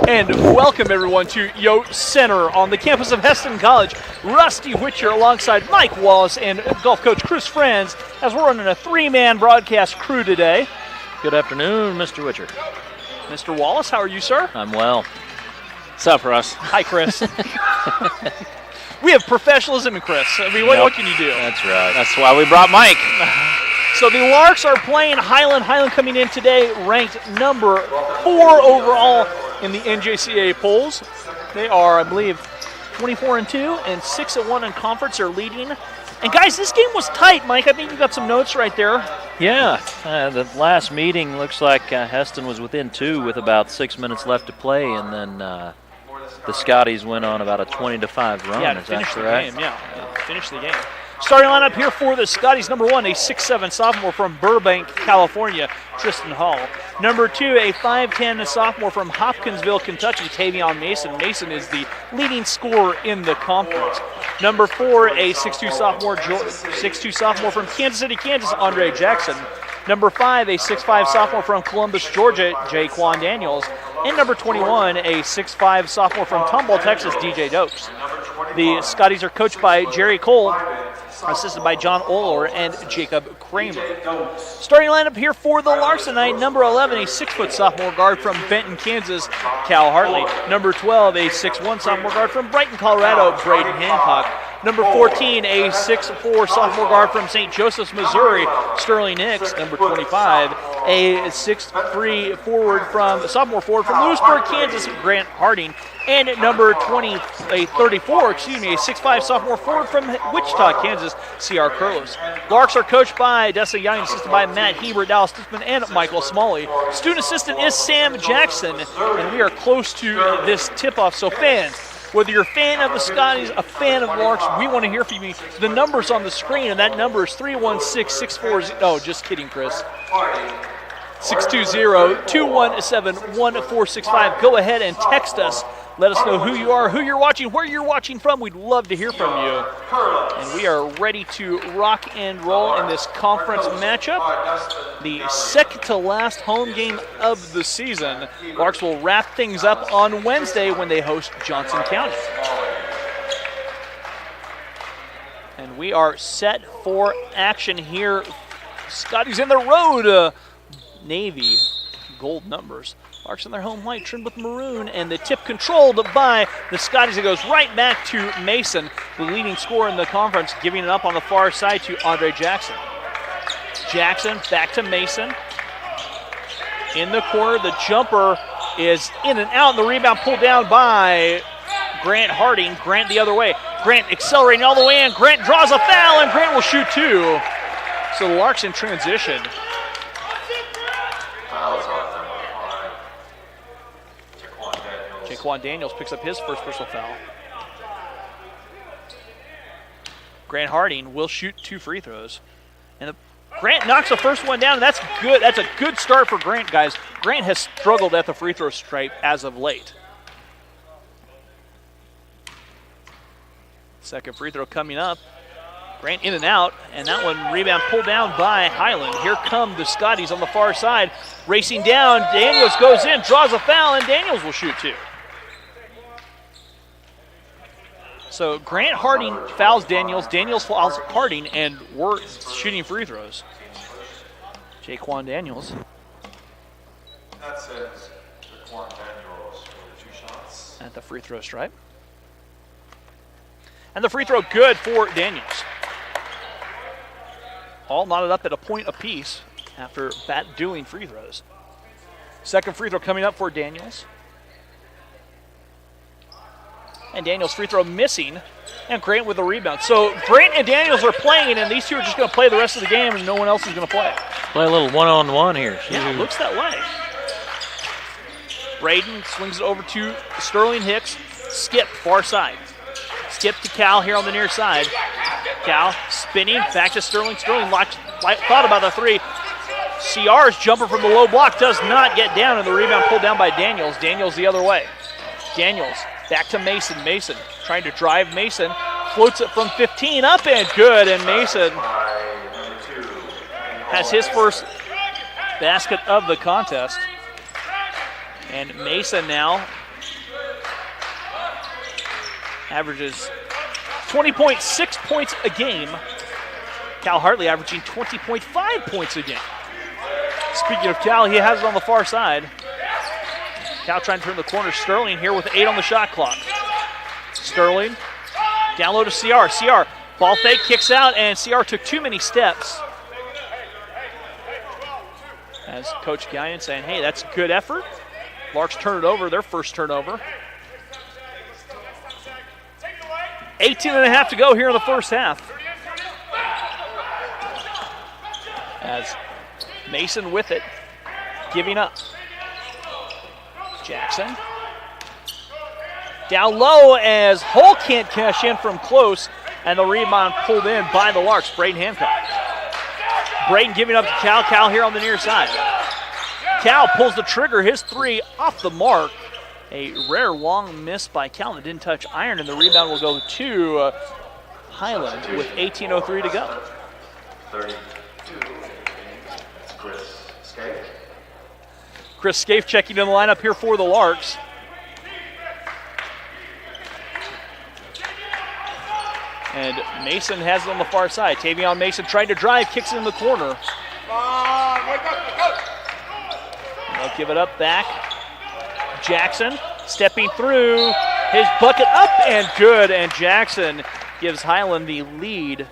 And welcome everyone to Yote Center on the campus of Heston College. Rusty Witcher alongside Mike Wallace and golf coach Chris Friends as we're running a three-man broadcast crew today. Good afternoon, Mr. Witcher. Mr. Wallace, how are you, sir? I'm well. What's up, Russ? Hi, Chris. We have professionalism in Chris. I mean, what can you do? That's right. That's why we brought Mike. So the Larks are playing Highland. Highland coming in today ranked number 4 overall in the NJCAA polls. They are, I believe, 24-2 and 6-1 in conference. They're leading. And guys, this game was tight, Mike. I think you got some notes right there. Yeah, the last meeting looks like Heston was within 2 with about 6 minutes left to play, and then the Scotties went on about a 20-5 run. Yeah, Is finish that the correct? game. Yeah, finish the game. Starting lineup here for the Scotties. Number 1, a 6'7" sophomore from Burbank, California, Tristan Hall. Number 2, a 5'10" sophomore from Hopkinsville, Kentucky, Tavion Mason. Mason is the leading scorer in the conference. Number 4, a 6'2" sophomore from Kansas City, Kansas, Andre Jackson. Number 5, a 6'5" sophomore from Columbus, Georgia, Jaquan Daniels. And number 21, a 6'5" sophomore from Tomball, Texas, DJ Dokes. The Scotties are coached by Jerry Cole, assisted by John Oler and Jacob Kramer. Starting lineup here for the Larks tonight, number 11, a 6-foot sophomore guard from Benton, Kansas, Cal Hartley. Number 12, a 6'1" sophomore guard from Brighton, Colorado, Braden Hancock. Number 14, a 6'4" sophomore guard from St. Joseph's, Missouri, Sterling Hicks. Number 25, a 6'3" sophomore forward from Lewisburg, Kansas, Grant Harding. And at number 34, a 6'5" sophomore forward from Wichita, Kansas, C.R. Curlis. Larks are coached by Dessa Young, assisted by Matt Hebert, Dallas Stiffman, and Michael Smalley. Student assistant is Sam Jackson, and we are close to this tip-off. So fans, whether you're a fan of the Scotties, a fan of Larks, we want to hear from you. The number's on the screen, and that number is 316-640. Oh, just kidding, Chris. 620-217-1465. Go ahead and text us. Let us know who you are, who you're watching, where you're watching from. We'd love to hear from you. And we are ready to rock and roll in this conference matchup. The second to last home game of the season. Larks will wrap things up on Wednesday when they host Johnson County. And we are set for action here. Scotty's in the road. Navy gold numbers. Larks in their home white, trimmed with maroon, and the tip controlled by the Scotties. It goes right back to Mason, the leading scorer in the conference, giving it up on the far side to Andre Jackson. Jackson back to Mason. In the corner, the jumper is in and out, and the rebound pulled down by Grant Harding. Grant the other way. Grant accelerating all the way in. Grant draws a foul, and Grant will shoot 2. So the Larks in transition. Jaquan Daniels picks up his first personal foul. Grant Harding will shoot 2 free throws. And Grant knocks the first one down, and that's good. That's a good start for Grant, guys. Grant has struggled at the free throw stripe as of late. Second free throw coming up. Grant in and out, and that one rebound pulled down by Highland. Here come the Scotties on the far side. Racing down, Daniels goes in, draws a foul, and Daniels will shoot 2. So Grant Harding fouls Daniels, Daniels fouls Harding, and we're shooting free throws. Jaquan Daniels. That says Jaquan Daniels for 2 shots. At the free throw stripe. And the free throw good for Daniels. All knotted up at a point apiece after dueling free throws. Second free throw coming up for Daniels. And Daniels' free throw missing, and Grant with the rebound. So Grant and Daniels are playing, and these two are just going to play the rest of the game, and no one else is going to play. Play a little one-on-one here. Yeah, it looks that way. Braden swings it over to Sterling Hicks. Skip, far side. Skip to Cal here on the near side. Cal spinning, back to Sterling. Sterling thought about the 3. CR's jumper from the low block does not get down, and the rebound pulled down by Daniels. Daniels the other way. Daniels back to Mason. Mason trying to drive Mason. Floats it from 15 up and good. And Mason has his first basket of the contest. And Mason now averages 20.6 points a game. Cal Hartley averaging 20.5 points a game. Speaking of Cal, he has it on the far side. Cal trying to turn the corner. Sterling here with 8 on the shot clock. Sterling, down low to CR. CR, ball fake, kicks out, and CR took too many steps. As Coach Gallion saying, hey, that's good effort. Larks turn it over, their first turnover. 18.5 to go here in the first half. As Mason with it, giving up. Jackson. Down low as Hull can't cash in from close, and the rebound pulled in by the Larks. Braden Hancock. Braden giving up to Cal. Cal here on the near side. Cal pulls the trigger, his 3 off the mark. A rare long miss by Cal that didn't touch iron, and the rebound will go to Highland with 18:03 to go. 32. Chris Scaife. Chris Scaife checking in the lineup here for the Larks. And Mason has it on the far side. Tavion Mason trying to drive, kicks it in the corner. They'll give it up back. Jackson stepping through. His bucket up and good. And Jackson gives Highland the lead.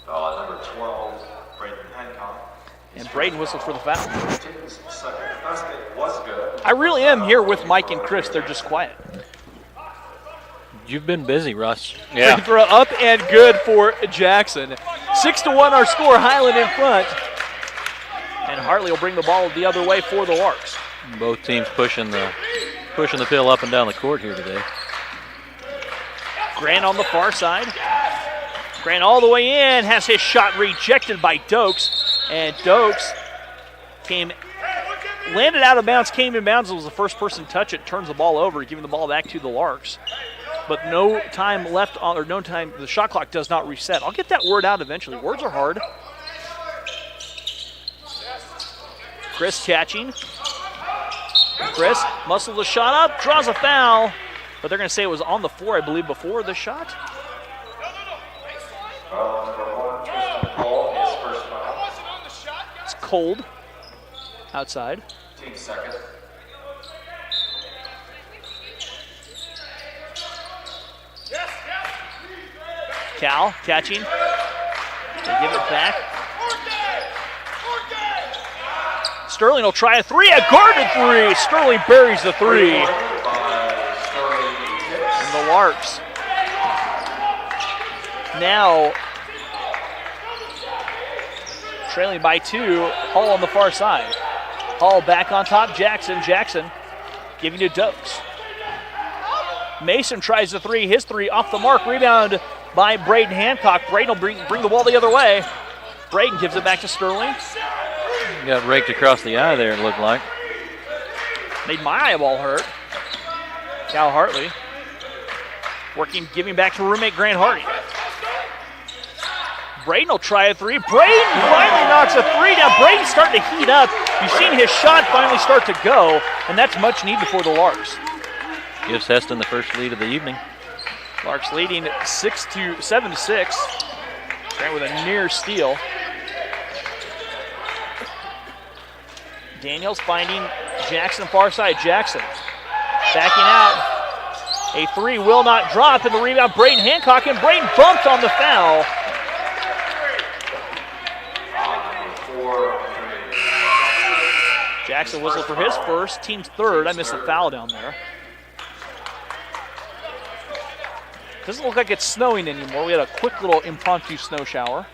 Number 12, Braden Hancock. And Braden whistles for the foul. Second basket was good. I really am here with Mike and Chris. They're just quiet. You've been busy, Russ. Yeah. Throw up and good for Jackson. 6-1 our score, Highland in front. And Hartley will bring the ball the other way for the Larks. Both teams pushing the pill up and down the court here today. Grant on the far side. Grant all the way in, has his shot rejected by Dokes. And Dokes landed out of bounds, came in bounds, was the first person to touch it, turns the ball over, giving the ball back to the Larks. But no time left, the shot clock does not reset. I'll get that word out eventually. Words are hard. Chris catching. Chris muscles the shot up, draws a foul, but they're going to say it was on the floor, I believe, before the shot. It's cold outside. Team second. Cal catching. They give it back. Sterling will try a 3, a guarded 3. Sterling buries the 3. And the Larks now trailing by 2. Hull on the far side. Hull back on top. Jackson giving to Dokes. Mason tries the 3. His 3 off the mark. Rebound by Braden Hancock. Braden will bring the ball the other way. Braden gives it back to Sterling. Got raked across the eye there, it looked like. Made my eyeball hurt. Cal Hartley giving back to roommate Grant Hardy. Braden will try a 3. Braden finally knocks a 3 down. Braden's starting to heat up. You've seen his shot finally start to go, and that's much needed for the Larks. Gives Heston the first lead of the evening. Larks leading 7-6. Grant with a near steal. Daniels finding Jackson far side. Jackson backing out. A 3 will not drop, and the rebound Braden Hancock, and Braden bumped on the foul. Jackson whistled for his first, team's third. I missed the foul down there. Doesn't look like it's snowing anymore. We had a quick little impromptu snow shower.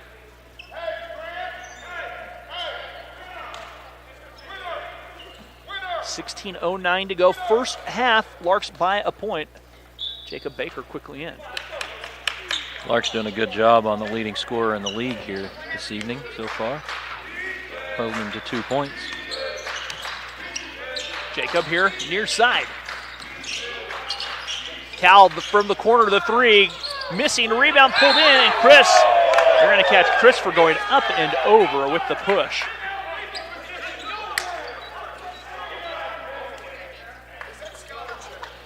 .09 to go. First half, Larks by a point. Jacob Baker quickly in. Larks doing a good job on the leading scorer in the league here this evening so far. Holding him to 2 points. Jacob here, near side. Cal from the corner to the 3. Missing, rebound pulled in, and Chris, they're going to catch Chris for going up and over with the push.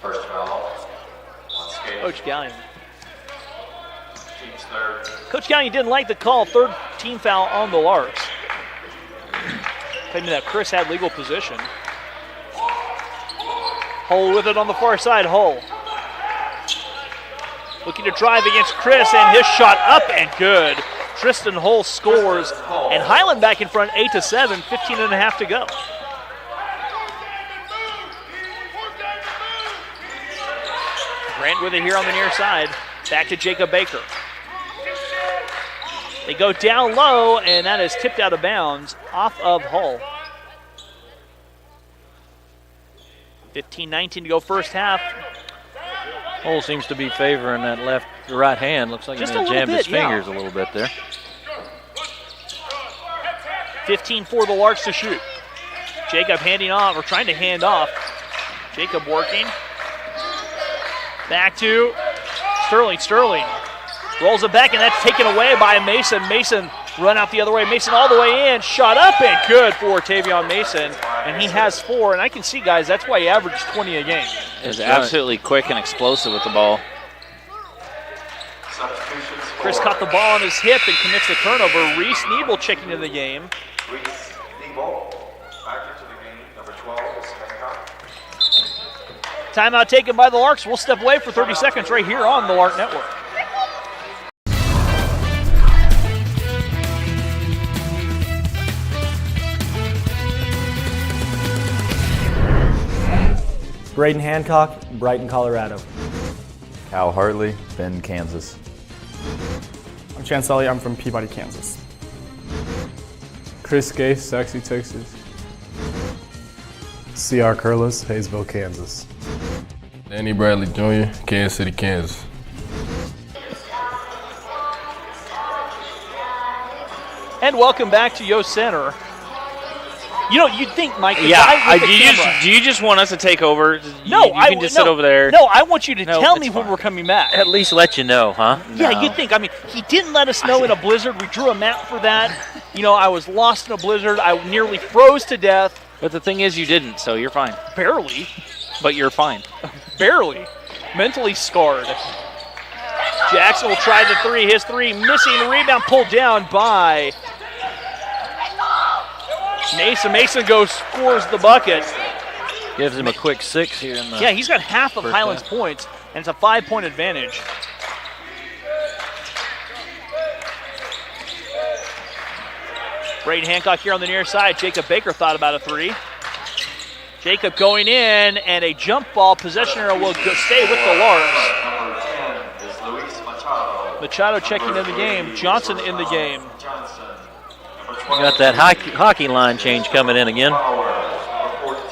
First foul on Scaife. Coach Gallion. Team's third. Coach Gallion didn't like the call. Third team foul on the Larks. Claiming that Chris had legal possession. Hull with it on the far side. Hull looking to drive against Chris, and his shot up and good. Tristan Hull scores, and Highland back in front 8-7, 15 and a half to go. Grant with it here on the near side. Back to Jacob Baker. They go down low, and that is tipped out of bounds off of Hull. 15-19 to go first half. Hull seems to be favoring that right hand. Looks like he's going to jam his fingers a little bit there. 15 for the Larks to shoot. Jacob handing off, or trying to hand off. Jacob working. Back to Sterling. Sterling rolls it back, and that's taken away by Mason. Mason run out the other way. Mason all the way in. Shot up and good for Tavion Mason. And he has 4. And I can see, guys, that's why he averaged 20 a game. He's absolutely quick and explosive with the ball. Chris caught the ball on his hip and commits the turnover. Reese Nebel checking in the game. Reese Nebel back into the game. Number 12 is Hancock. Timeout taken by the Larks. We'll step away for 30 seconds right here on the Lark Network. Braden Hancock, Brighton, Colorado. Cal Hartley, Bend, Kansas. I'm Chance Sully, I'm from Peabody, Kansas. Chris Gay, Saxe, Texas. C.R. Curlis, Hayesville, Kansas. Danny Bradley Jr., Kansas City, Kansas. And welcome back to Yost Center. You know, you'd think, Mike, the Yeah, guy with the camera. do you just want us to take over? No, you can just sit over there. No, I want you to tell me it's when fine. we're coming back. At least let you know, huh? Yeah, you'd think. I mean, he didn't let us know in a blizzard. We drew a map for that. You know, I was lost in a blizzard. I nearly froze to death. But the thing is, you didn't, so you're fine. Barely. But you're fine. Barely. Mentally scarred. Jackson will try the 3. His 3 missing. Rebound pulled down by Mason. Mason goes, scores the bucket. Gives him a quick 6 here in the Yeah, he's got half of first Highland's half. points, and it's a 5-point advantage. Braden Hancock here on the near side. Jacob Baker thought about a 3. Jacob going in, and a jump ball. Possession arrow will stay with the Larks. Number 10 is Luis Machado. Machado checking in the game. Johnson in the game. Johnson. Number You 12. got that hockey line change coming in again. Flowers. Number 14,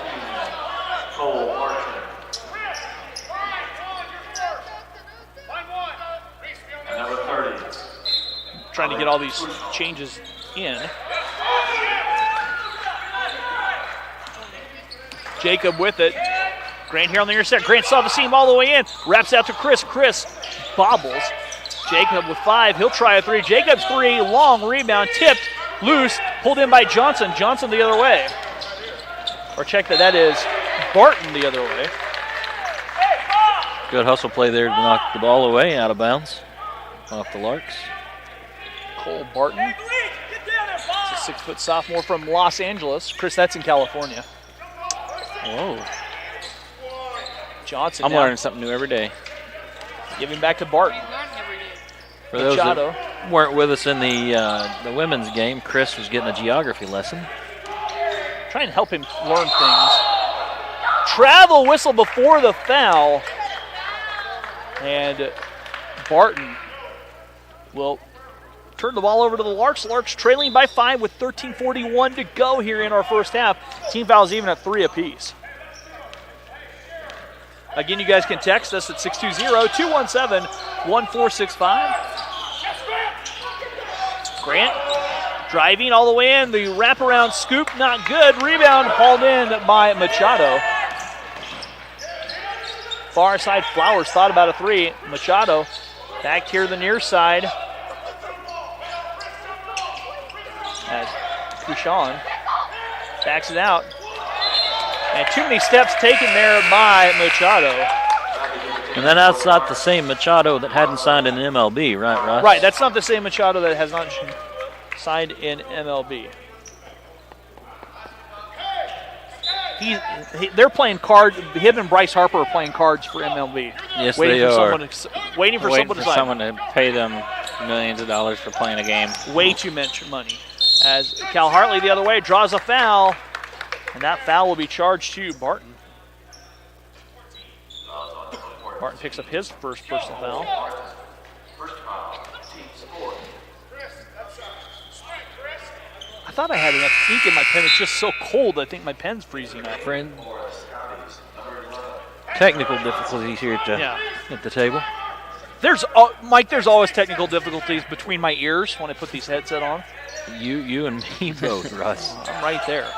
Cole Martin. And number 30. Trying to get all these changes in. Jacob with it. Grant here on the intercept. Grant saw the seam all the way in. Wraps out to Chris. Chris bobbles. Jacob with 5. He'll try a 3. Jacob's 3. Long rebound. Tipped. Loose. Pulled in by Johnson. Johnson the other way. Or check that is Barton the other way. Good hustle play there to knock the ball away out of bounds off the Larks. Cole Barton. It's a 6-foot sophomore from Los Angeles. Chris, that's in California. Whoa. Johnson I'm now learning something new every day. giving back to Barton. For those Machado. that weren't with us in the women's game, Chris was getting a geography lesson. Trying to help him learn things. Travel whistle before the foul. And Barton will turn the ball over to the Larks. Larks trailing by 5 with 13:41 to go here in our first half. Team fouls even at 3 apiece. Again, you guys can text us at 620-217-1465. Grant driving all the way in. The wraparound scoop, not good. Rebound hauled in by Machado. Far side, Flowers thought about a 3. Machado back here to the near side. As Couchon backs it out. And too many steps taken there by Machado. And then that's not the same Machado that hadn't signed in MLB, right, Russ? Right, that's not the same Machado that has not signed in MLB. They're playing cards. Him and Bryce Harper are playing cards for MLB. Yes, waiting they for are. Waiting for someone to pay them millions of dollars for playing a game. Way too much money. As Cal Hartley the other way draws a foul, and that foul will be charged to Barton. Barton picks up his first personal foul. I thought I had enough ink in my pen. It's just so cold, I think my pen's freezing up. Friend. Technical difficulties here at the table. Mike, there's always technical difficulties between my ears when I put these headset on. You and me both, Russ. I'm right there.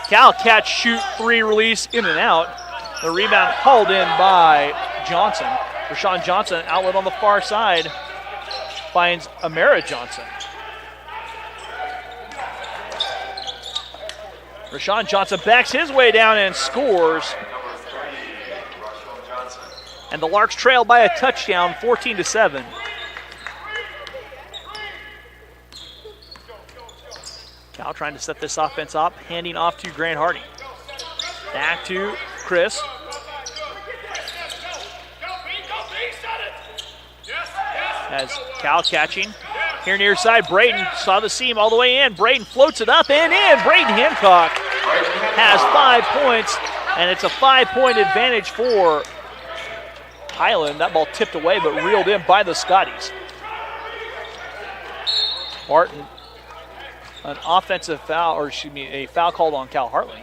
Cal catch, shoot, three, release, in and out. The rebound hauled in by Johnson. Rashawn Johnson, outlet on the far side, finds Amara Johnson. Rashawn Johnson backs his way down and scores. And the Larks trail by a touchdown, 14-7. Cal trying to set this offense up, handing off to Grant Hardy. Back to Chris. As Cal catching. Here near side, Braden saw the seam all the way in. Braden floats it up and in. Braden Hancock has 5 points, and it's a 5-point advantage for Highland. That ball tipped away but reeled in by the Scotties. Barton, an offensive foul, or excuse me, a foul called on Cal Hartley.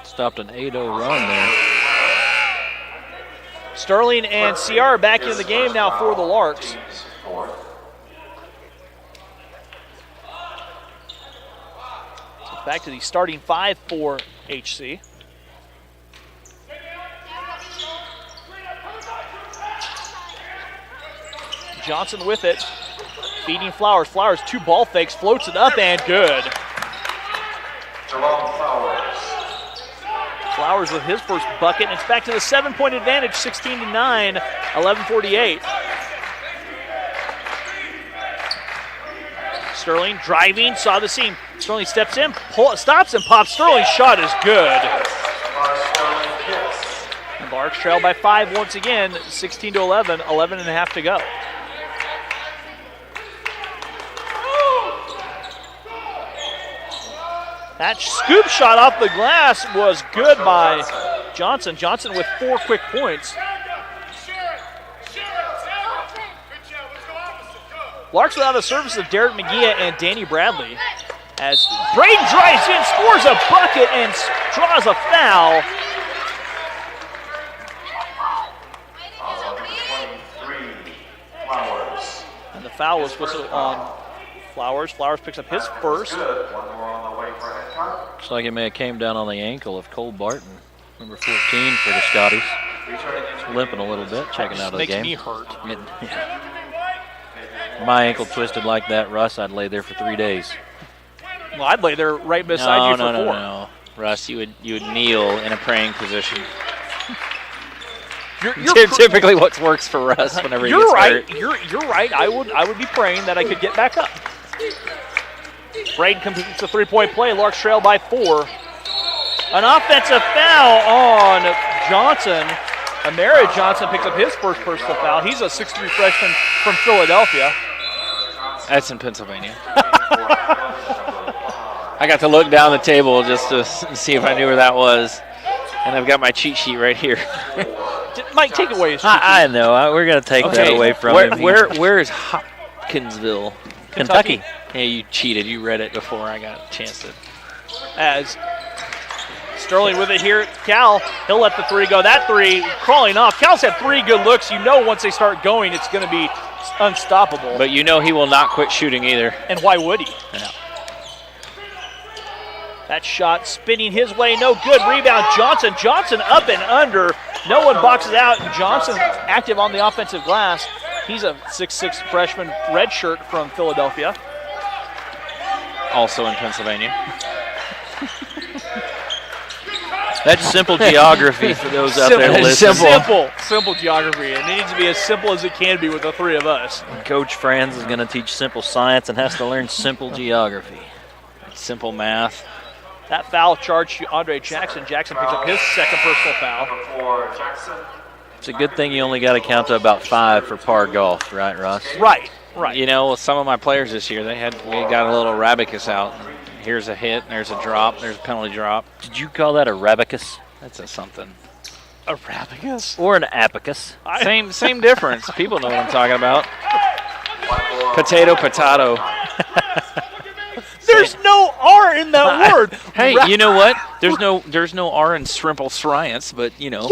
Stopped an 8-0 run there. Sterling and CR back in the game now for the Larks. So back to the starting five for HC. Johnson with it, feeding Flowers. Flowers, two ball fakes, floats it up and good. Flowers with his first bucket, and it's back to the 7-point advantage, 16-9, 11:48. Sterling driving, saw the seam. Sterling steps in, stops and pops. Sterling's shot is good. And Larks trail by 5 once again, 16-11, 11 and a half to go. That scoop shot off the glass was good by Johnson. Johnson with 4 quick points. Larks without the service of Derek McGee and Danny Bradley. As Braden drives in, scores a bucket, and draws a foul. And the foul was whistled on Flowers. Flowers picks up his first. Looks like it may have came down on the ankle of Cole Barton, number 14 for the Scotties. He's limping a little bit, checking out of the game. Makes me hurt. My ankle twisted like that, Russ, I'd lay there for 3 days. Well, I'd lay there right beside you for 4. No. Russ, you would kneel in a praying position. You're typically what works for Russ whenever he gets hurt. You're right. I would be praying that I could get back up. Braden completes a 3-point play. Larks trail by 4. An offensive foul on Johnson. Amara Johnson picks up his first personal foul. He's a 6'3" freshman from Philadelphia. That's in Pennsylvania. I got to look down the table just to see if I knew where that was. And I've got my cheat sheet right here. Mike, take it away. I know. We're going to take that away from him. Where is Hopkinsville? Kentucky. Yeah, you cheated. You read it before I got a chance to. As Sterling with it here. Cal, he'll let the 3 go. That 3 crawling off. Cal's had 3 good looks. You know once they start going, it's going to be unstoppable. But you know he will not quit shooting either. And why would he? Yeah. That shot spinning his way, no good. Rebound, Johnson. Johnson up and under. No one boxes out. Johnson active on the offensive glass. He's a 6'6" freshman redshirt from Philadelphia. Also in Pennsylvania. That's simple geography for those out there listening. Simple geography. And it needs to be as simple as it can be with the three of us. Coach Franz is going to teach simple science and has to learn simple geography. Simple math. That foul charged to Andre Jackson. Jackson picks up his second personal foul. For Jackson. It's a good thing you only got to count to about 5 for par golf, right, Russ? Right. You know, with some of my players this year, we got a little Arabicus out. Here's a hit, there's a drop, there's a penalty drop. Did you call that a rabicus? That's a something. Arabicus? Or an apicus? Same difference. People know what I'm talking about. Potato. There's no R in that word. Hey, you know what? There's no R in shrimple science, but you know.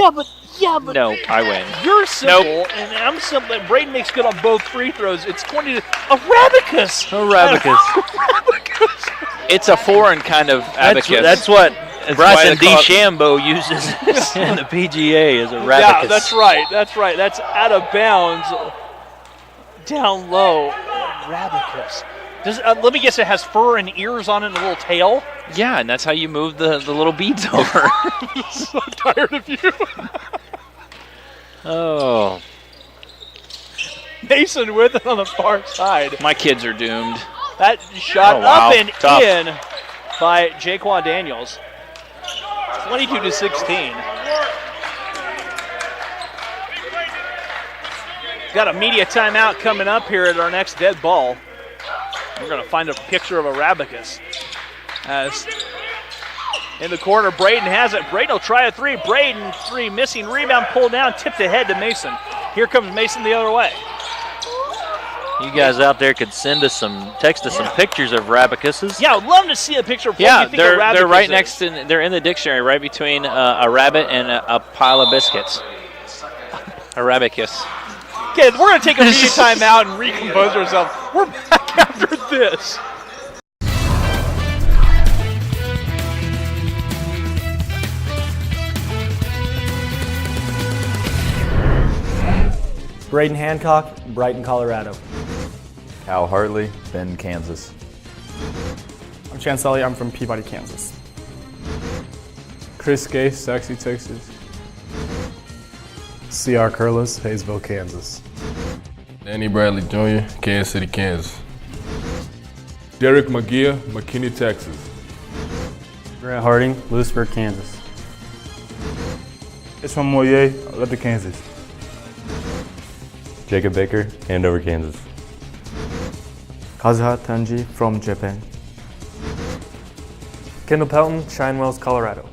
Yeah, but no, I win. You're simple, and I'm simple. Braden makes good on both free throws. It's 20 to Arabicus. It's a foreign kind of abacus. That's what Bryson DeChambeau uses in the PGA as a rabicus. Yeah, that's right. That's out of bounds. Down low, rabicus. Let me guess, it has fur and ears on it and a little tail? Yeah, and that's how you move the little beads over. I'm so tired of you. Oh. Mason with it on the far side. My kids are doomed. That shot wow. up and Tough. in by Jaquan Daniels. 22 to 16. Got a media timeout coming up here at our next dead ball. We're going to find a picture of Arabicus. As in the corner, Braden has it. Braden will try a three. Braden, three, missing. Rebound pulled down, tipped ahead to Mason. Here comes Mason the other way. You guys out there could text us some pictures of rabicuses. Yeah, I'd love to see a picture of what you think they're right is. next to, they're in the dictionary, right between a rabbit and a pile of biscuits. Arabicus. Okay, we're going to take a media timeout and recompose ourselves. We're back after this. Braden Hancock, Brighton, Colorado. Cal Hartley, Bend, Kansas. I'm Chance Sully. I'm from Peabody, Kansas. Chris Gay, Saxey, Texas. C.R. Curlis, Hayesville, Kansas. Danny Bradley Jr., Kansas City, Kansas. Derek McGeer, McKinney, Texas. Grant Harding, Lewisburg, Kansas. It's from Moyer, Lubbock, Kansas. Jacob Baker, Andover, Kansas. Kazuha Tanji from Japan. Kendall Pelton, Shinewells, Colorado.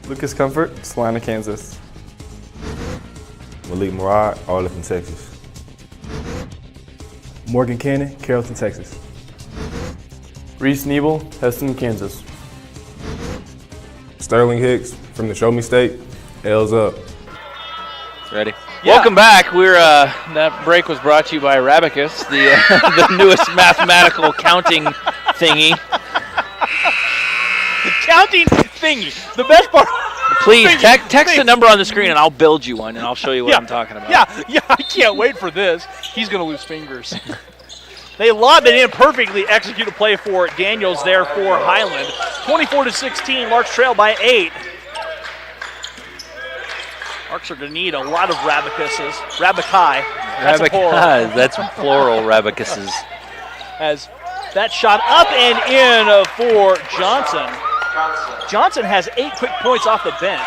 Lucas Comfort, Salina, Kansas. Malik Murad, Arlington, Texas. Morgan Cannon, Carrollton, Texas. Reese Nebel, Heston, Kansas. Sterling Hicks from the Show Me State. L's up. Ready? Yeah. Welcome back. We're that break was brought to you by Arabicus, the newest mathematical counting thingy. The counting thingy. The best part. Please text the number on the screen and I'll build you one and I'll show you what I'm talking about. Yeah, I can't wait for this. He's going to lose fingers. They lob it in perfectly, execute a play for Daniels there for Highland. 24 to 16, Larks trail by 8. Larks are going to need a lot of rabicuses. Rabici. That's plural rabicuses. As that shot up and in for Johnson. Johnson has 8 quick points off the bench.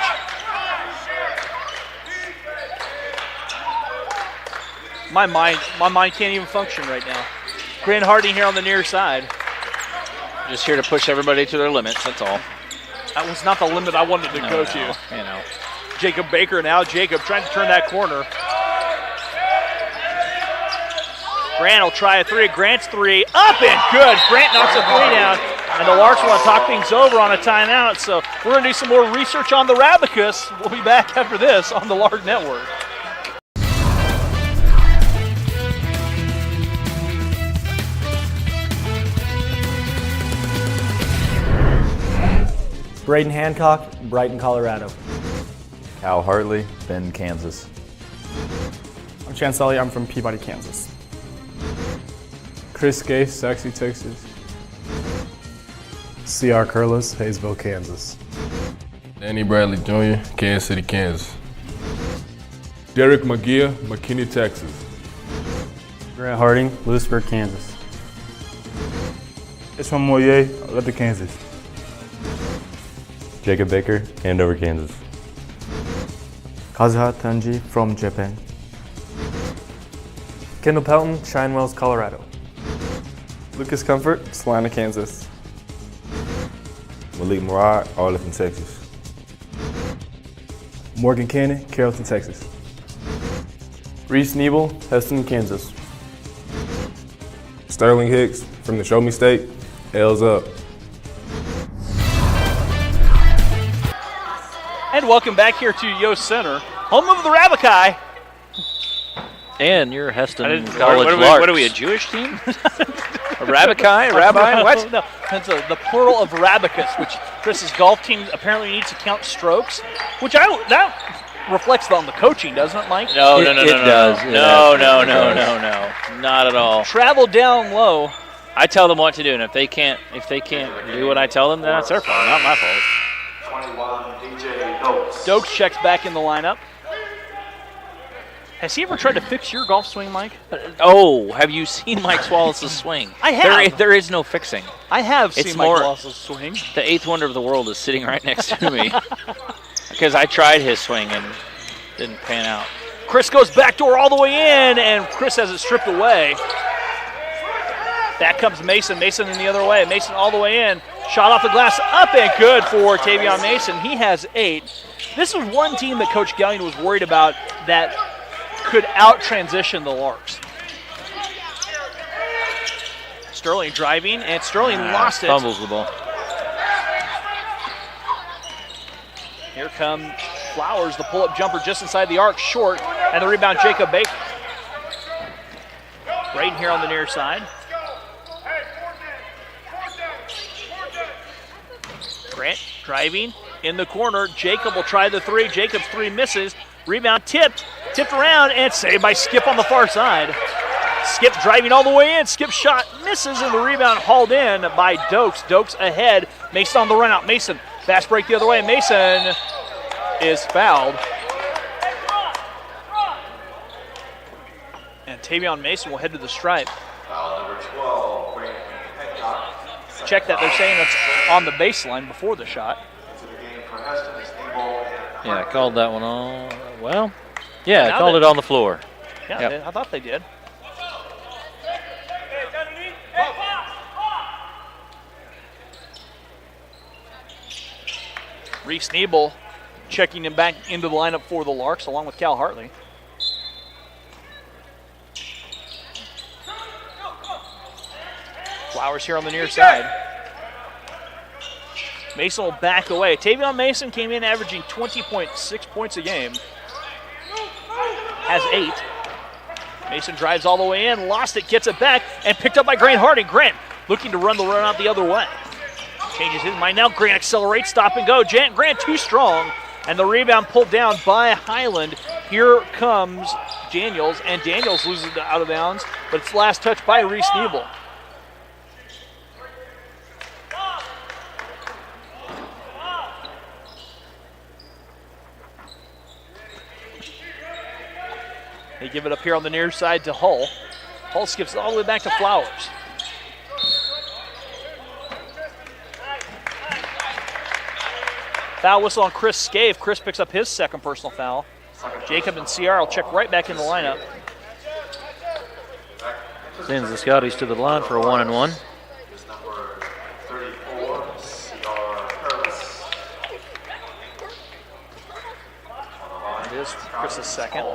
My mind can't even function right now. Grant Harding here on the near side. Just here to push everybody to their limits, that's all. That was not the limit I wanted to go to. You know. Jacob Baker now. Jacob trying to turn that corner. Grant will try a three. Grant's three. Up and good. Grant knocks a three down. And the Larks want to talk things over on a timeout. So we're going to do some more research on the Rabicus. We'll be back after this on the Lark Network. Braden Hancock, Brighton, Colorado. Cal Hartley, Bend, Kansas. I'm Chance Sully. I'm from Peabody, Kansas. Chris Gay, Saxey, Texas. C.R. Curlis, Hayesville, Kansas. Danny Bradley Jr., Kansas City, Kansas. Derek McGeer, McKinney, Texas. Grant Harding, Lewisburg, Kansas. It's from Moyer, Luther, Kansas. Jacob Baker, Andover, Kansas. Kazuha Tanji from Japan. Kendall Pelton, Shinewells, Colorado. Lucas Comfort, Salina, Kansas. Malik Murad, Arlington, Texas. Morgan Cannon, Carrollton, Texas. Reese Nebel, Heston, Kansas. Sterling Hicks from the Show Me State. L's up. And welcome back here to Yost Center, home of the Rabbaki. And your Heston What College are we, Larks. what are we, a Jewish team? A Rabbi? Rabbi? What? No, that's the plural of Rabicus, which Chris's golf team apparently needs to count strokes, which that reflects on the coaching, doesn't it, Mike? No. It does. No. Not at all. Travel down low. I tell them what to do, and if they can't do what I tell them, then that's their fault, not my fault. 21, DJ Dokes. Dokes checks back in the lineup. Has he ever tried to fix your golf swing, Mike? Oh, have you seen Mike Wallace's swing? I have. There is no fixing. I have It's seen Mike more- Wallace's swing. The eighth wonder of the world is sitting right next to me. Because I tried his swing and didn't pan out. Chris goes backdoor all the way in, and Chris has it stripped away. Back comes Mason. Mason in the other way. Mason all the way in. Shot off the glass, up and good for Tavion Mason. He has 8. This was one team that Coach Gallion was worried about that could out-transition the Larks. Sterling driving, and Sterling lost it. Fumbles the ball. Here come Flowers, the pull-up jumper just inside the arc, short, and the rebound, Jacob Baker. Right here on the near side. Grant driving in the corner. Jacob will try the 3. Jacob's 3 misses. Rebound tipped around, and saved by Skip on the far side. Skip driving all the way in. Skip shot misses, and the rebound hauled in by Dokes. Dokes ahead. Mason on the run out. Mason, fast break the other way. Mason is fouled. And Tavion Mason will head to the stripe. Foul number 12, Grant Hancock. Check that. They're saying it's on the baseline before the shot. Into the game for Heston is Nebel and Yeah, I called that one on. Well, yeah, Now I called that- it on the floor. Yeah, Yep. I thought they did. Reese Nebel checking him back into the lineup for the Larks along with Cal Hartley. Flowers here on the near side. Mason will back away. Tavion Mason came in averaging 20.6 points a game. Has 8. Mason drives all the way in, lost it, gets it back, and picked up by Grant Harding. Grant looking to run the run out the other way. Changes his mind now. Grant accelerates, stop and go. Grant too strong, and the rebound pulled down by Highland. Here comes Daniels, and Daniels loses it out of bounds, but it's last touch by Reese Nebel. They give it up here on the near side to Hull. Hull skips all the way back to Flowers. Foul whistle on Chris Scave. Chris picks up his second personal foul. Jacob and CR will check right back in the lineup. Sends the Scotties to the line for a 1-and-1. is number 34, C.R. Curtis. It is Chris's second.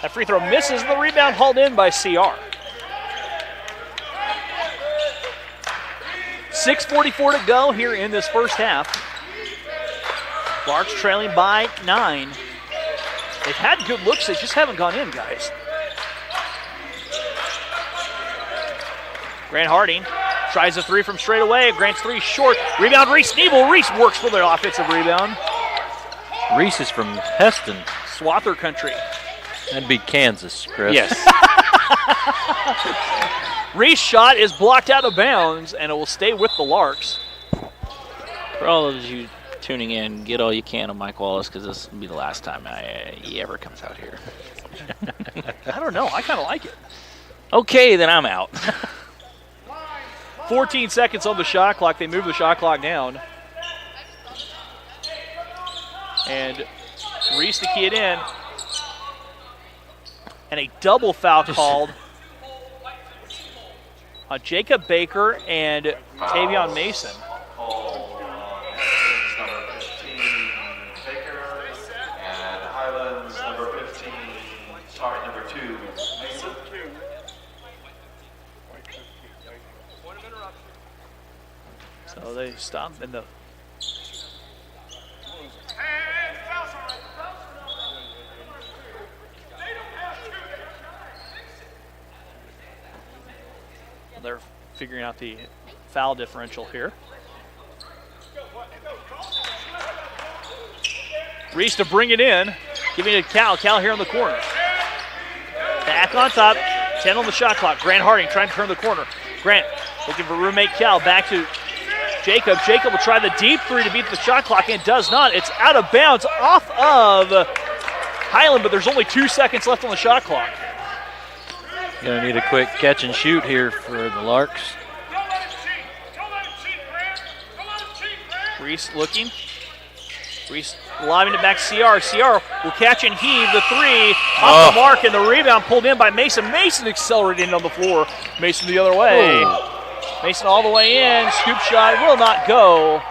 That free throw misses. The rebound hauled in by CR. 6:44 to go here in this first half. Larks trailing by 9. They've had good looks. They just haven't gone in, guys. Grant Harding tries a 3 from straight away. Grant's 3 short. Rebound, Reese Nebel. Reese works for the offensive rebound. Reese is from Heston. Swather country. That'd be Kansas, Chris. Yes. Reese shot is blocked out of bounds, and it will stay with the Larks. For all of you tuning in, get all you can of Mike Wallace because this will be the last time he ever comes out here. I don't know. I kind of like it. Okay, then I'm out. 14 seconds on the shot clock. They move the shot clock down. And Reese to key it in. And a double foul called on Jacob Baker and Tavion Mason. Number 15, Baker, and Highlands, number 15, sorry, number 2, Mason. So they stop in the. They're figuring out the foul differential here. Reese to bring it in, giving it to Cal. Cal here in the corner. Back on top, 10 on the shot clock. Grant Harding trying to turn the corner. Grant looking for roommate Cal. Back to Jacob. Jacob will try the deep three to beat the shot clock and does not. It's out of bounds off of Highland, but there's only 2 seconds left on the shot clock. Gonna need a quick catch and shoot here for the Larks. Reese looking. Reese lobbing it back to CR. CR will catch and heave the three off the mark, and the rebound pulled in by Mason. Mason accelerating on the floor. Mason the other way. Mason all the way in. Scoop shot will not go.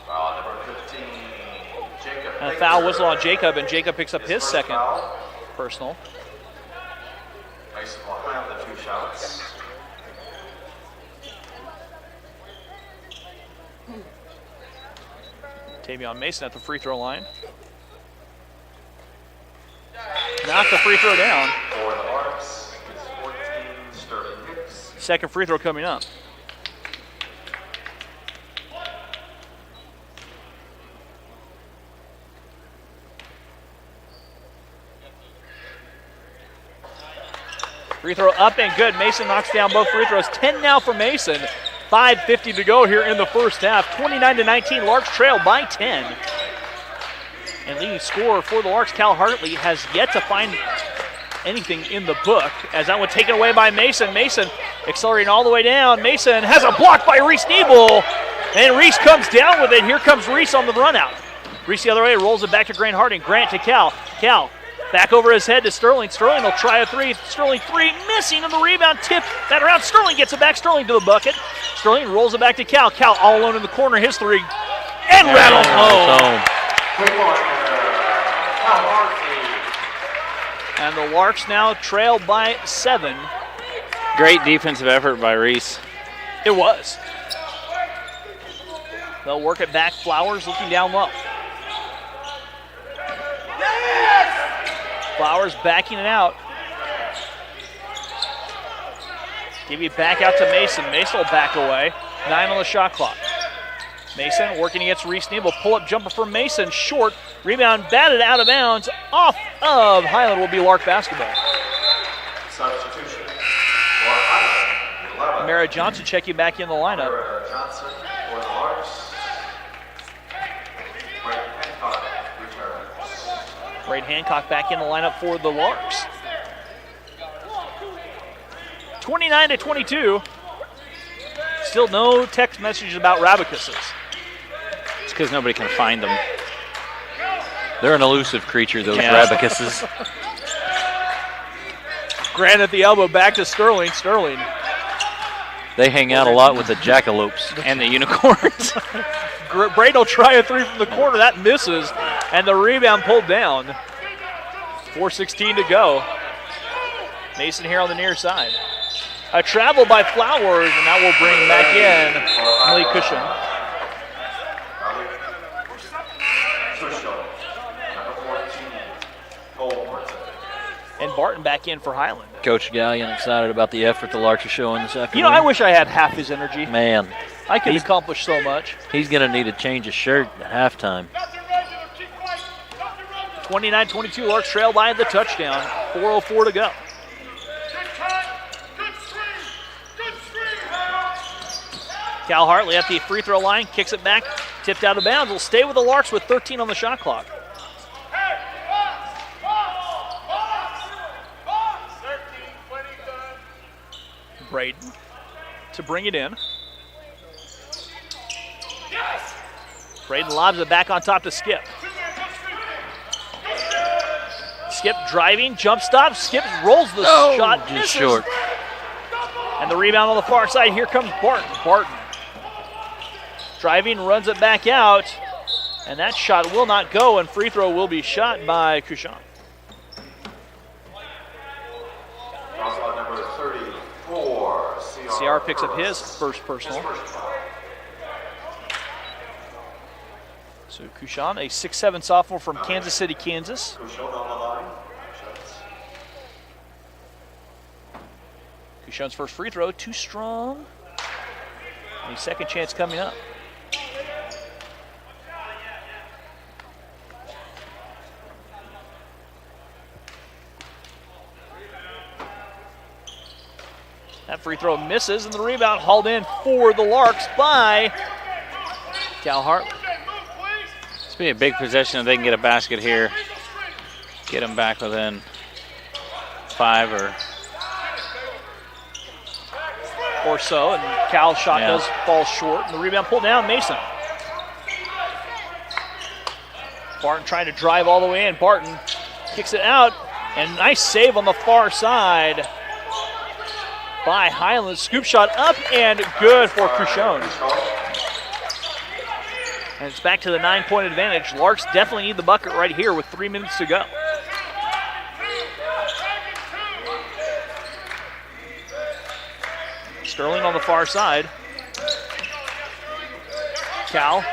Number 15, Jacob. And a foul whistle on Jacob, and Jacob picks up his second personal. Mason will have the 2 shots. Tavion Mason at the free throw line. Knock the free throw down. For the Larks, it's 14, Sterling Hicks. Second free throw coming up. Free throw up and good. Mason knocks down both free throws. 10 now for Mason. 5:50 to go here in the first half. 29-19. Larks trail by 10. And leading scorer for the Larks, Cal Hartley, has yet to find anything in the book as that one taken away by Mason. Mason accelerating all the way down. Mason has a block by Reese Nebel, and Reese comes down with it. Here comes Reese on the run out. Reese the other way, rolls it back to Grant Harding. Grant to Cal. Cal back over his head to Sterling. Sterling will try a three. Sterling three, missing on the rebound, tip that around. Sterling gets it back. Sterling to the bucket. Sterling rolls it back to Cal. Cal all alone in the corner, his three, and rattles home. And the Larks now trail by 7. Great defensive effort by Reese. It was. They'll work it back. Flowers looking down low. Flowers backing it out. Give it back out to Mason. Mason will back away. 9 on the shot clock. Mason working against Reese Nebel. Pull-up jumper for Mason. Short. Rebound batted out of bounds. Off of Highland will be Lark basketball. Substitution for Highland. Mara Johnson checking back in the lineup. Mara Johnson for the Larks. Ray Hancock returns. Braden Hancock back in the lineup for the Larks. 29-22. Still no text messages about Rabacuses. It's because nobody can find them. They're an elusive creature, those Rabacuses. Grant at the elbow, back to Sterling. Sterling. They hang out a lot with the jackalopes and the unicorns. Braden will try a three from the corner. That misses, and the rebound pulled down. 4:16 to go. Mason here on the near side. A travel by Flowers, and that will bring back in Emily Cushing. And Barton back in for Highland. Coach Gallion excited about the effort the Larks are showing this afternoon. You know, I wish I had half his energy. Man. I could accomplish so much. He's going to need a change of shirt at halftime. 29-22, Larks trail by the touchdown. 4:04 to go. Cal Hartley at the free throw line, kicks it back, tipped out of bounds. Will stay with the Larks with 13 on the shot clock. Braden to bring it in. Braden lobs it back on top to Skip. Skip driving, jump stop. Skip rolls the shot. Just short. And the rebound on the far side. Here comes Barton. Barton driving, runs it back out. And that shot will not go, and free throw will be shot by Couchon. Number 34, CR picks up his first personal. So Couchon, a 6'7" sophomore from Kansas City, Kansas. Couchon's first free throw, too strong. And his second chance coming up. That free throw misses, and the rebound hauled in for the Larks by Cal Hartley. It's be a big possession if they can get a basket here. Get them back within 5 or so, and Cal's shot does fall short, and the rebound pulled down. Mason. Barton trying to drive all the way in. Barton kicks it out, and nice save on the far side by Highland. Scoop shot up and good for Couchon. And it's back to the 9-point advantage. Larks definitely need the bucket right here with 3 minutes to go. Sterling on the far side. Cal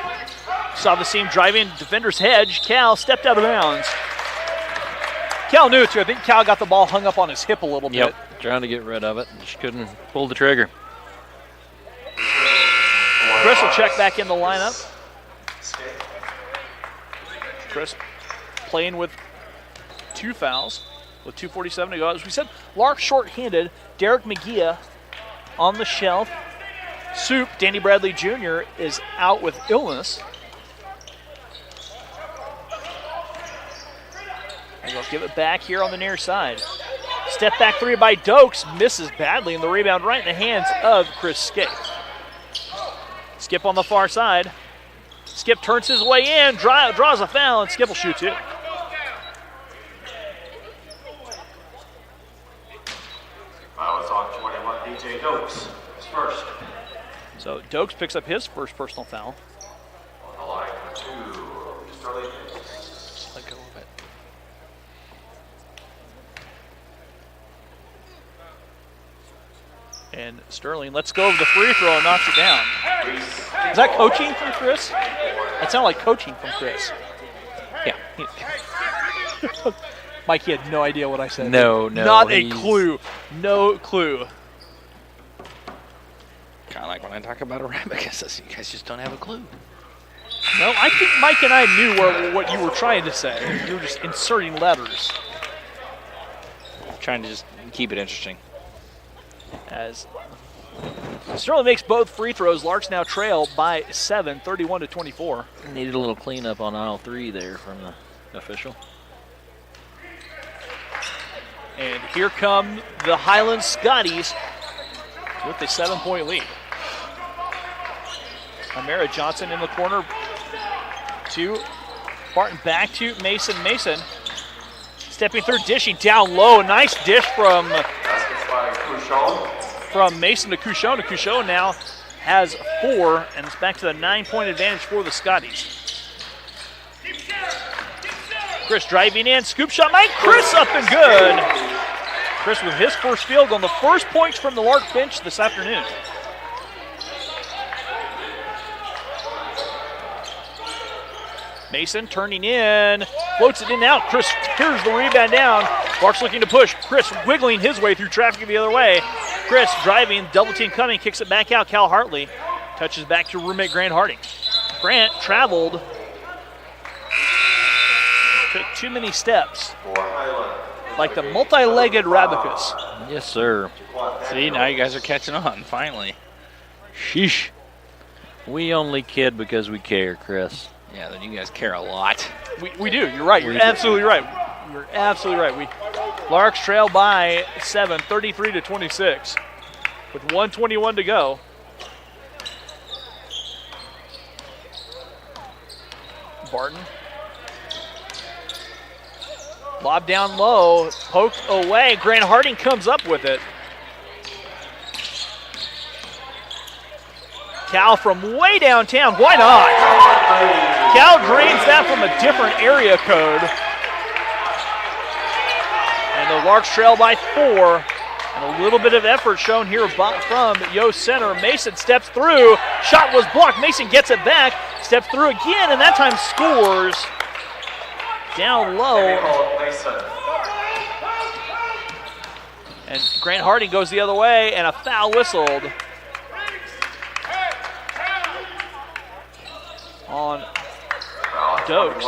saw the seam driving, defender's hedge. Cal stepped out of bounds. Cal knew it too. I think Cal got the ball hung up on his hip a little bit. Trying to get rid of it. Just couldn't pull the trigger. Chris will check back in the lineup. Chris playing with 2 fouls with 2:47 to go. As we said, Lark short-handed. Derek McGee on the shelf. Soup, Danny Bradley Jr. is out with illness. And they'll give it back here on the near side. Step back 3 by Dokes, misses badly, and the rebound right in the hands of Chris Skip. Skip on the far side. Skip turns his way in, draws a foul, and Skip will shoot 2. Foul is on 21, DJ Dokes. His first. So Dokes picks up his first personal foul. On the line for 2, Sterling. Let go of it. And Sterling lets go of the free throw and knocks it down. Is that coaching from Chris? That sounded like coaching from Chris. Yeah. Mike, he had no idea what I said. No. Not a clue. No clue. Kind of like when I talk about Arabicus, you guys just don't have a clue. No, I think Mike and I knew what you were trying to say. You were just inserting letters. Trying to just keep it interesting. As Sterling makes both free throws, Larks now trail by 7, 31-24. Needed a little cleanup on aisle 3 there from the official. And here come the Highland Scotties with a 7-point lead. Amara Johnson in the corner to Barton, back to Mason. Mason stepping through, dishing down low. Nice dish from Mason to Couchon. Couchon now has 4, and it's back to the 9-point advantage for the Scotties. Chris driving in, scoop shot, Mike Chris up and good. Chris with his first field goal, the first points from the Lark bench this afternoon. Mason turning in, floats it in and out. Chris tears the rebound down. Lark's looking to push. Chris wiggling his way through traffic the other way. Chris driving, double team coming, kicks it back out. Cal Hartley touches back to roommate Grant Harding. Grant traveled, took too many steps. Like the multi-legged Rabicus. Yes, sir. See, now you guys are catching on, finally. Sheesh. We only kid because we care, Chris. Yeah, then you guys care a lot. We do. You're right. You're absolutely right. You're absolutely right. Larks trail by 7, 33-26, with 1:21 to go. Barton. Lob down low, poked away. Grant Harding comes up with it. Cal from way downtown. Why not? Cal drains that from a different area code. And the Larks trail by 4. And a little bit of effort shown here from Yost Center. Mason steps through. Shot was blocked. Mason gets it back. Steps through again, and that time scores. Down low. And Grant Harding goes the other way, and a foul whistled on Dokes.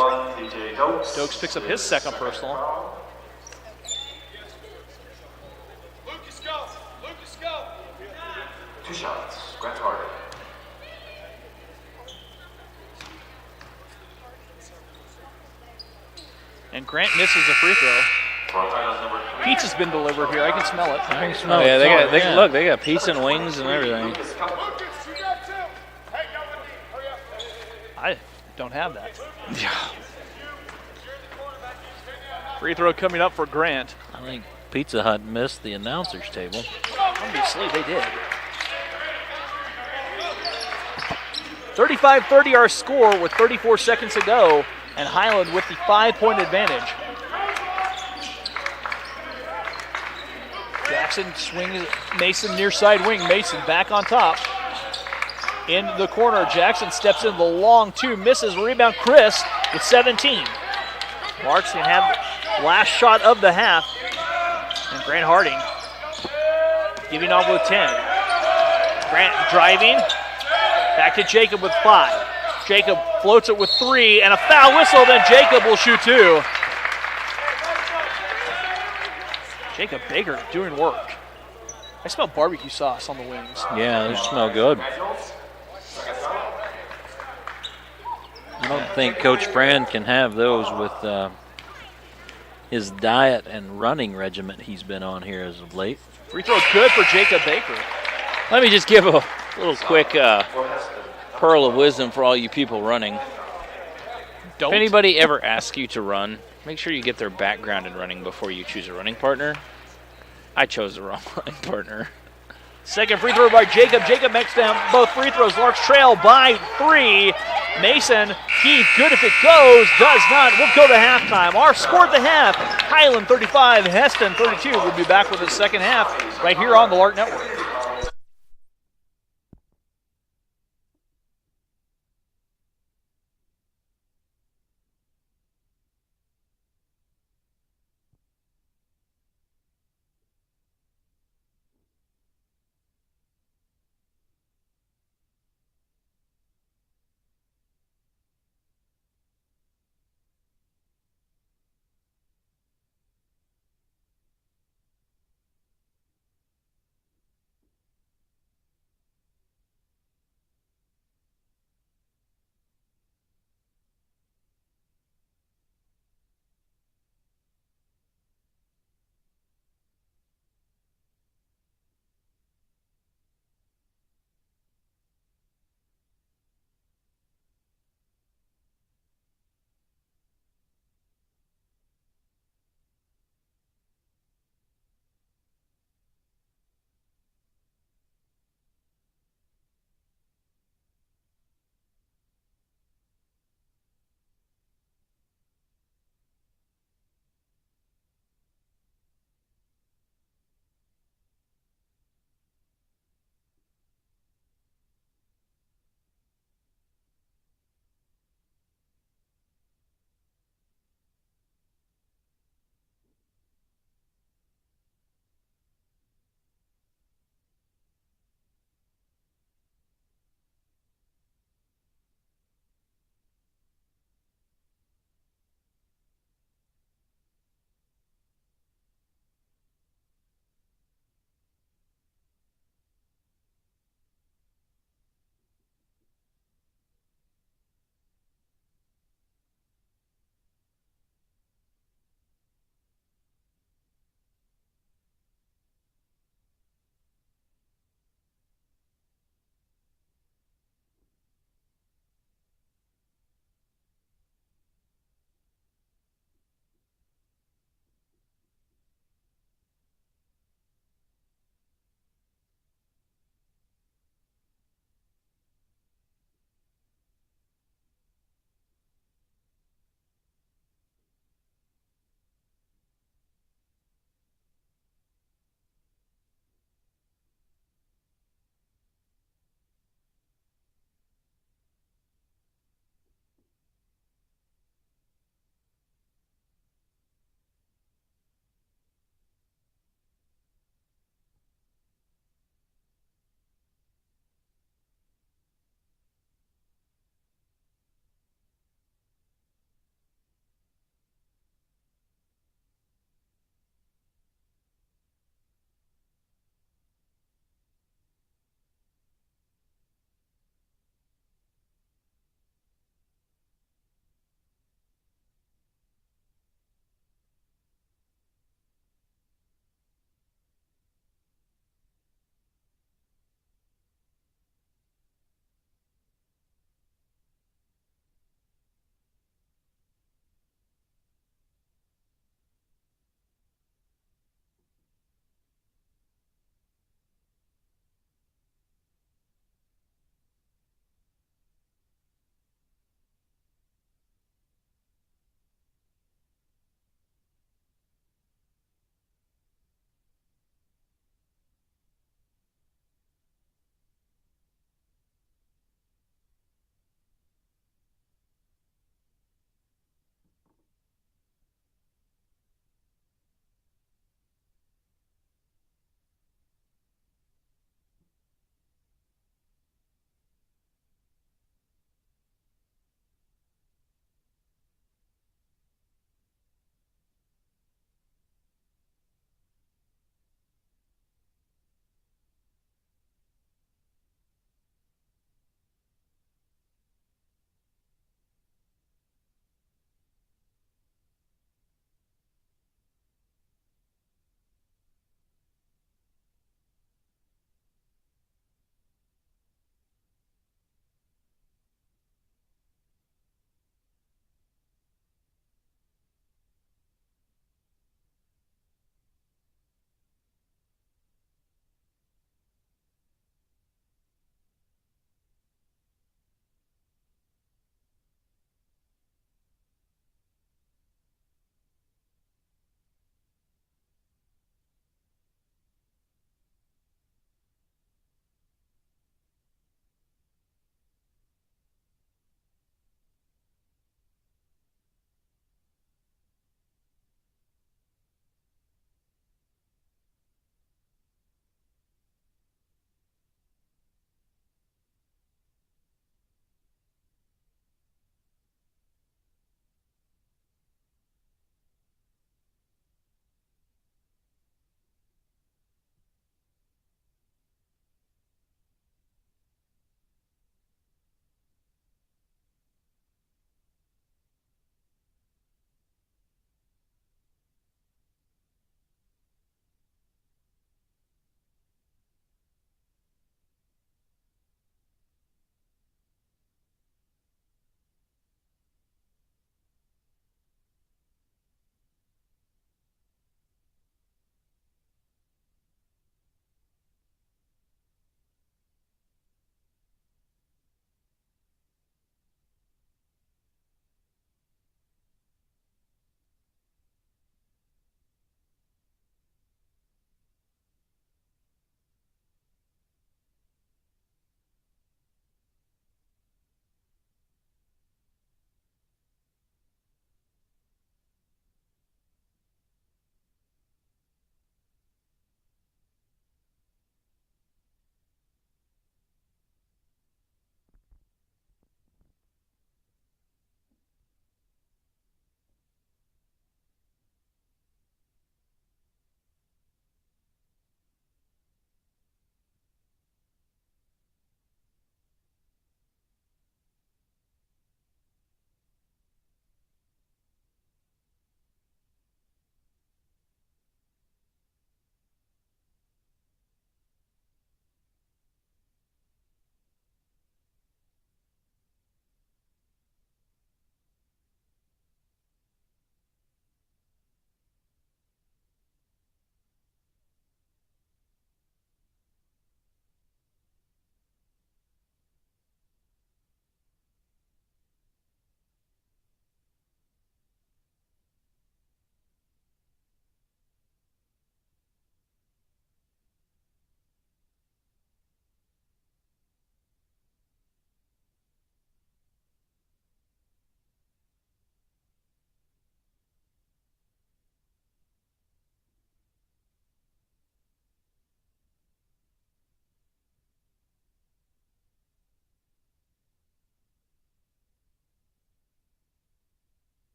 Dokes picks up his second personal. Two shots. Grant Harding. And Grant misses a free throw. Pizza's been delivered here. I can smell it. I can smell Oh, it. yeah, they got pizza and wings and everything. I don't have that. Free throw coming up for Grant. I think Pizza Hut missed the announcer's table. Obviously, they did. 35-30 our score with 34 seconds to go, and Highland with the 5-point advantage. Jackson swings Mason near side wing. Mason back on top. In the corner, Jackson steps in the long 2, misses, rebound Chris with 17. Larks can have last shot of the half. And Grant Harding giving off with 10. Grant driving. Back to Jacob with 5. Jacob floats it with 3, and a foul whistle, then Jacob will shoot 2. Jacob Baker doing work. I smell barbecue sauce on the wings. Yeah, they smell good. I don't think Coach Brand can have those with his diet and running regiment he's been on here as of late. Free throw good for Jacob Baker. Let me just give a little quick pearl of wisdom for all you people running. Don't. If anybody ever asks you to run, make sure you get their background in running before you choose a running partner. I chose the wrong running partner. Second free throw by Jacob. Jacob makes down both free throws. Larks trail by 3. Mason, Keith, good if it goes, does not. We'll go to halftime. Our score at the half, Highland 35, Heston 32. We'll be back with the second half right here on the Lark Network.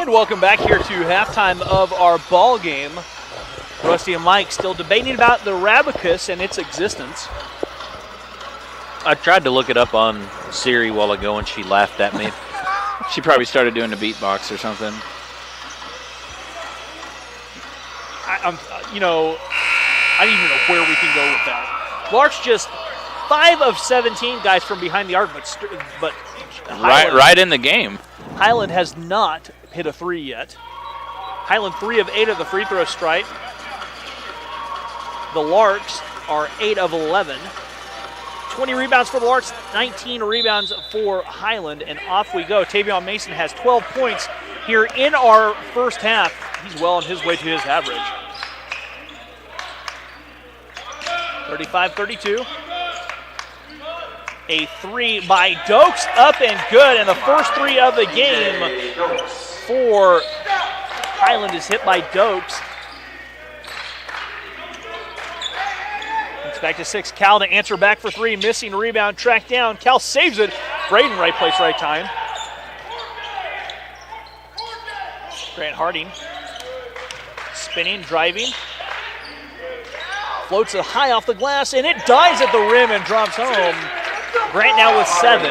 And welcome back here to halftime of our ball game. Rusty and Mike still debating about the Rabicus and its existence. I tried to look it up on Siri a while ago, and she laughed at me. She probably started doing the beatbox or something. I don't even know where we can go with that. Lark's just 5 of 17 guys from behind the arc, but Highland, right in the game. Highland has not hit a 3 yet. Highland 3 of 8 at the free throw stripe. The Larks are 8 of 11. 20 rebounds for the Larks, 19 rebounds for Highland, and off we go. Tavion Mason has 12 points here in our first half. He's well on his way to his average. 35-32. A 3 by Dokes, up and good, and the first 3 of the game for Highland is hit by Dokes. It's back to 6. Cal to answer back for 3, missing rebound, tracked down. Cal saves it. Braden, right place, right time. Grant Harding spinning, driving. Floats it high off the glass, and it dives at the rim and drops home. Grant now with 7.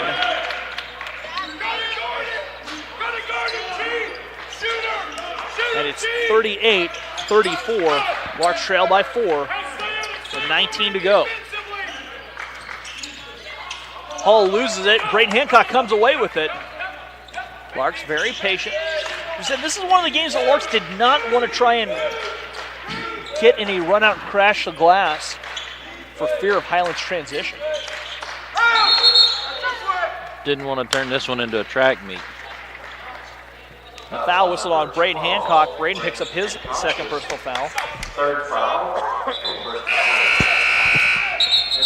And it's 38-34. Larks trail by 4 with 19 to go. Hall loses it. Braden Hancock comes away with it. Larks very patient. We said this is one of the games that Larks did not want to try and get in a run-out crash the glass for fear of Highland's transition. Didn't want to turn this one into a track meet. A foul whistle on Braden Hancock. Braden picks up his second personal foul. Third foul.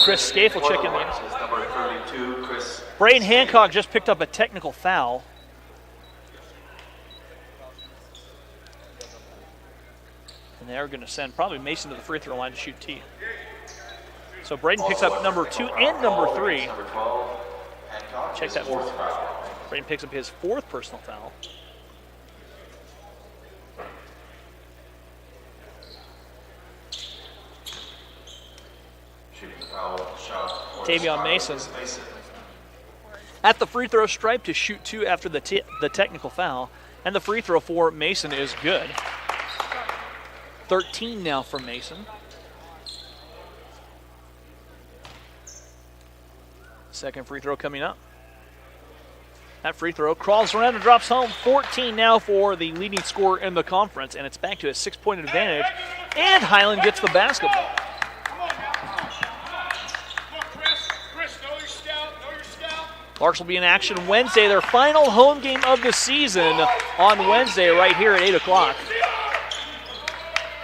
Chris Scaife will check in the Number 32, Chris. Braden Hancock just picked up a technical foul. And they're going to send probably Mason to the free throw line to shoot T. So Braden picks up number 2 and number 3. Check that fourth. Braden picks up his 4th personal foul. Tavion Mason at the free throw stripe to shoot 2 after the technical foul. And the free throw for Mason is good. 13 now from Mason. Second free throw coming up. That free throw crawls around and drops home. 14 now for the leading scorer in the conference, and it's back to a 6-point advantage. And Highland gets the basketball. Larks will be in action Wednesday, their final home game of the season on Wednesday right here at 8 o'clock.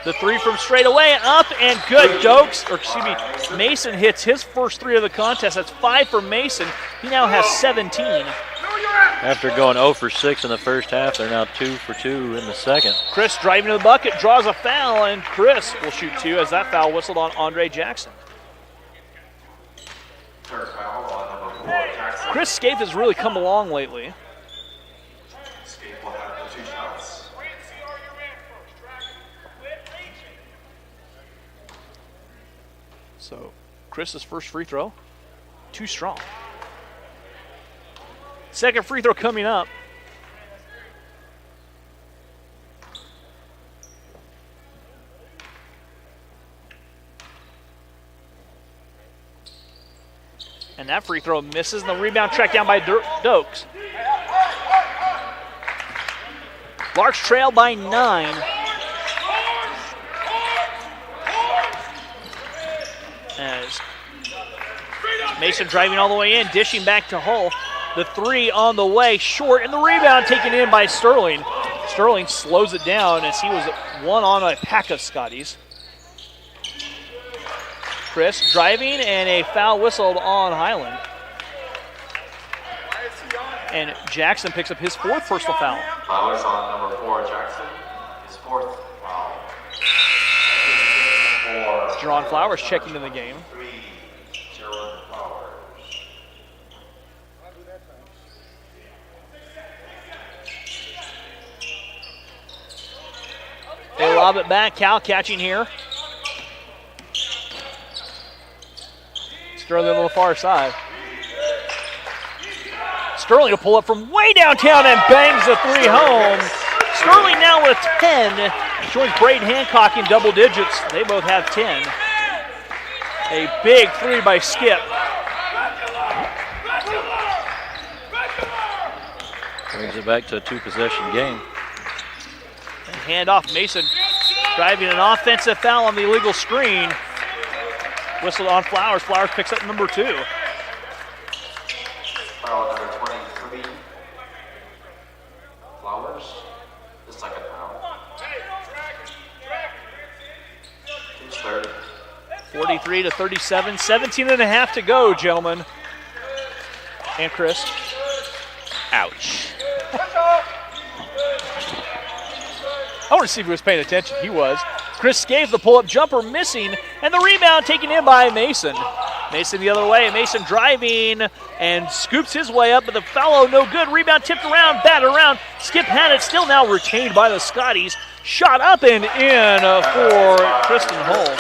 The 3 from straight away, up and good. Mason hits his first 3 of the contest. That's 5 for Mason. He now has 17. After going 0 for 6 in the first half, they're now 2 for 2 in the second. Chris driving to the bucket, draws a foul, and Chris will shoot 2 as that foul whistled on Andre Jackson. Third foul on number 4, Jackson. Chris Scaife has really come along lately. Scaife will have the 2 shots. So Chris's first free throw, too strong. Second free throw coming up. And that free throw misses, and the rebound tracked down by Dokes. Larks trail by 9. As Mason driving all the way in, dishing back to Hull. The 3 on the way, short, and the rebound taken in by Sterling. Sterling slows it down as he was one on a pack of Scotties. Chris driving, and a foul whistled on Highland. And Jackson picks up his 4th personal foul. Foul is on number 4, Jackson. His 4th foul. Jerron Flowers checking in the game. 3, Jerron Flowers. lob it back. Cal catching here. Sterling on the far side. Sterling will pull up from way downtown and bangs the three home. Sterling now with 10. Joins Braden Hancock in double digits. They both have 10. A big three by Skip. Brings it back to a two-possession game. And hand off. Mason driving an offensive foul on the illegal screen. Whistle on Flowers. Flowers picks up number 2. Foul number 23. Flowers, the second foul. Team's third. 43-37. 17 and a half to go, gentlemen. And Chris. Ouch. I want to see if he was paying attention. He was. Chris gave the pull-up jumper missing, and the rebound taken in by Mason. Mason the other way. Mason driving and scoops his way up, but the foul no good. Rebound tipped around, batted around. Skip had it, still now retained by the Scotties. Shot up and in for Tristan Hull.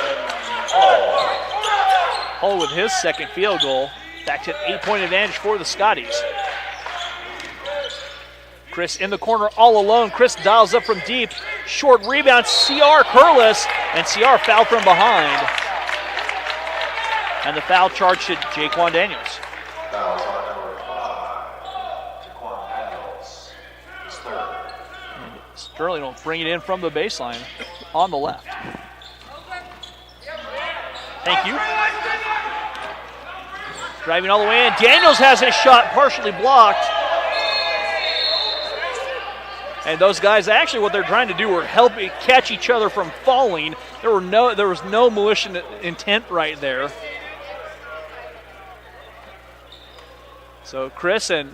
Hull with his second field goal. Back to an 8-point advantage for the Scotties. Chris in the corner all alone. Chris dials up from deep. Short rebound, C.R. Curlis, and C.R. fouled from behind. And the foul charge to Jaquan Daniels. Fouls on number 5. Jaquan Daniels, his third. And Sterling will bring it in from the baseline on the left. Thank you. Driving all the way in. Daniels has his shot partially blocked. And those guys, actually what they're trying to do were help catch each other from falling. There was no malicious intent right there. So Chris and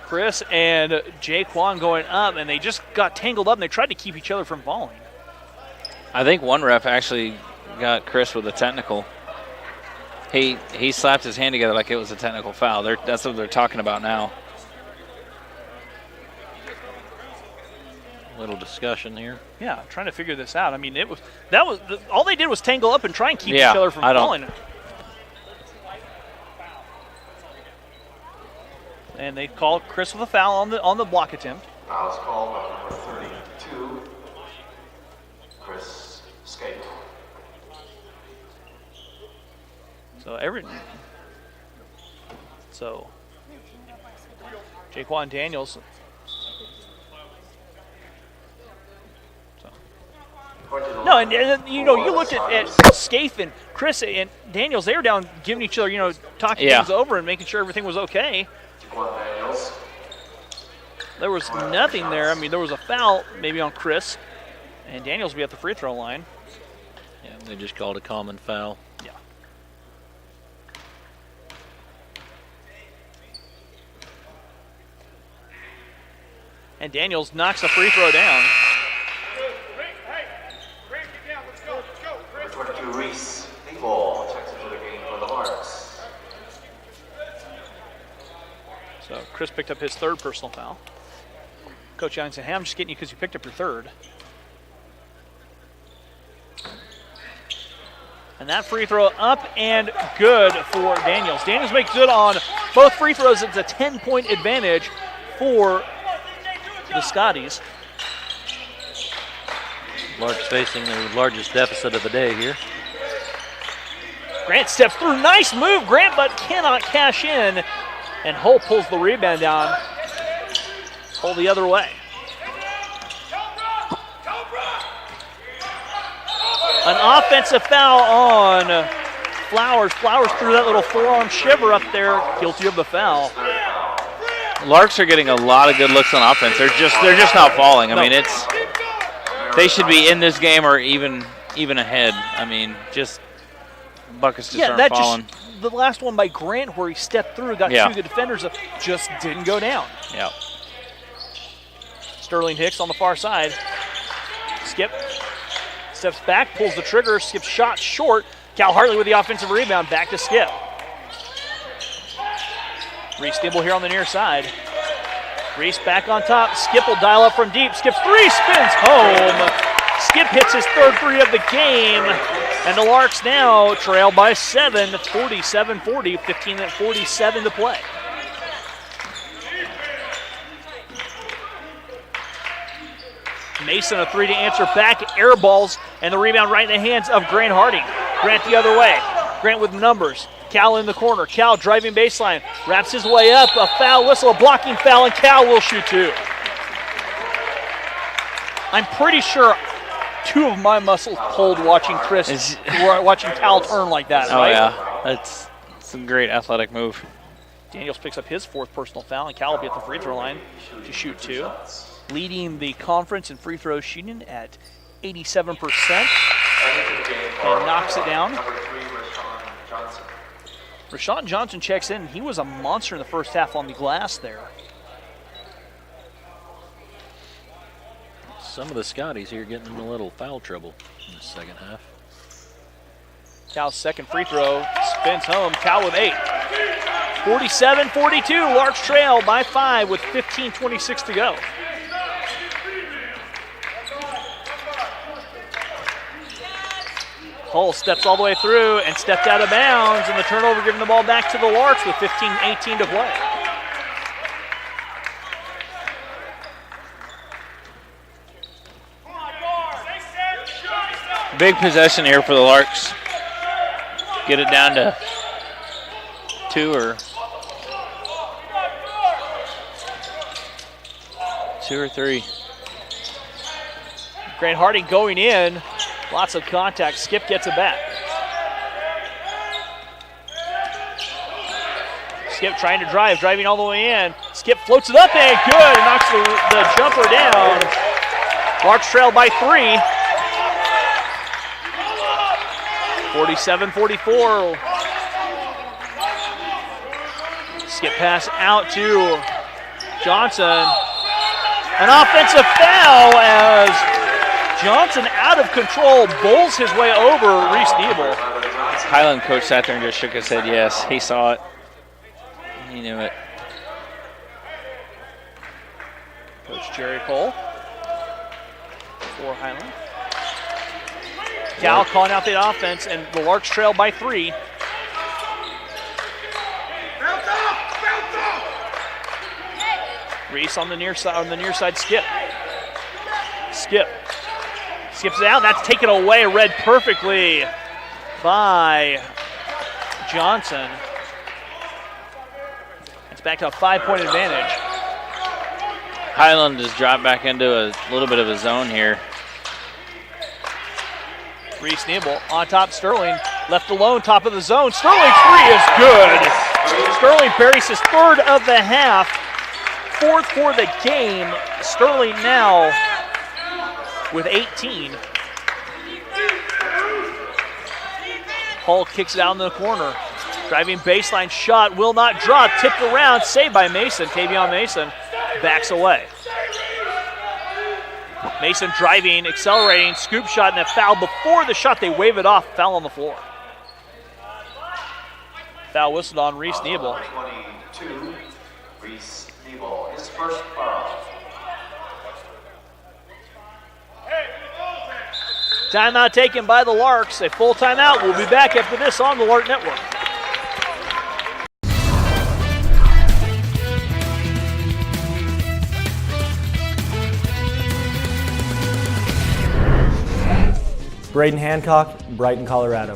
Jaquan going up, and they just got tangled up, and they tried to keep each other from falling. I think one ref actually got Chris with a technical. He slapped his hand together like it was a technical foul. That's what they're talking about now. Little discussion here. Yeah, trying to figure this out. I mean, all they did was tangle up and try and keep each other from falling. And they called Chris with a foul on the block attempt. Foul is called on number 32, Chris Skate. So Jaquan Daniels. No, and you looked at Scaife and Chris and Daniels. They were down giving each other, talking things over and making sure everything was okay. There was nothing there. I mean, there was a foul maybe on Chris, and Daniels will be at the free throw line. Yeah, they just called a common foul. Yeah. And Daniels knocks the free throw down. Number 22, Reese. The ball checks into the game for the Larks. So Chris picked up his third personal foul. Coach Young said, hey, I'm just getting you because you picked up your third. And that free throw up and good for Daniels. Daniels makes good on both free throws. It's a 10-point advantage for the Scotties. Larks facing their largest deficit of the day here. Grant steps through. Nice move, Grant, but cannot cash in. And Hull pulls the rebound down. Hull the other way. An offensive foul on Flowers. Flowers threw that little forearm shiver up there, guilty of the foul. Larks are getting a lot of good looks on offense. They're just not falling. I mean, they should be in this game or even ahead. I mean, just buckets just aren't falling. The last one by Grant where he stepped through, got two of the defenders, just didn't go down. Yeah. Sterling Hicks on the far side. Skip steps back, pulls the trigger. Skip's shot short. Cal Hartley with the offensive rebound. Back to Skip. Reese Dimble here on the near side. Reese back on top. Skip will dial up from deep. Skip three, spins home. Skip hits his third three of the game. And the Larks now trail by 7, 47-40, 15:47 to play. Mason a three to answer back. Air balls and the rebound right in the hands of Grant Harding. Grant the other way. Grant with numbers. Cal in the corner. Cal driving baseline. Wraps his way up. A foul whistle, a blocking foul, and Cal will shoot two. I'm pretty sure two of my muscles pulled watching watching Cal turn like that, right? Oh, yeah. That's a great athletic move. Daniels picks up his fourth personal foul, and Cal will be at the free throw line to shoot two. Leading the conference in free throw shooting at 87%. And knocks it down. Rashawn Johnson checks in. He was a monster in the first half on the glass there. Some of the Scotties here getting in a little foul trouble in the second half. Cal's second free throw spins home. Cal with 8. 47-42. Larks trail by 5 with 15:26 to go. Hull steps all the way through and stepped out of bounds, and the turnover giving the ball back to the Larks with 15:18 to play. Big possession here for the Larks. Get it down to 2 or 3. Grant Harding going in. Lots of contact. Skip gets it back. Skip trying to drive, driving all the way in. Skip floats it up and good. Knocks the jumper down. Larks trail by 3. 47-44. Skip pass out to Johnson. An offensive foul as Johnson out of control, bowls his way over Reese Nebel. Highland coach sat there and just shook his head. Yes, he saw it. He knew it. Coach Jerry Cole for Highland. Cal calling out the offense, and the Larks trail by 3. Reese on the near side, Skip. Skips it out. That's taken away, read perfectly by Johnson. It's back to a 5-point advantage. Highland has dropped back into a little bit of a zone here. Reese Nebel on top, Sterling. Left alone, top of the zone. Sterling 3 is good. Sterling buries his third of the half. 4th for the game. Sterling now with 18. Hull kicks it out in the corner. Driving baseline shot, will not drop. Tipped around, saved by Mason. Tavion Mason backs away. Mason driving, accelerating, scoop shot, and a foul. Before the shot, they wave it off. Foul on the floor. Foul whistled on Reese Nebel. 22, Reese Nebel, his first foul. Timeout taken by the Larks. A full timeout. We'll be back after this on the Lark Network. Braden Hancock, Brighton, Colorado.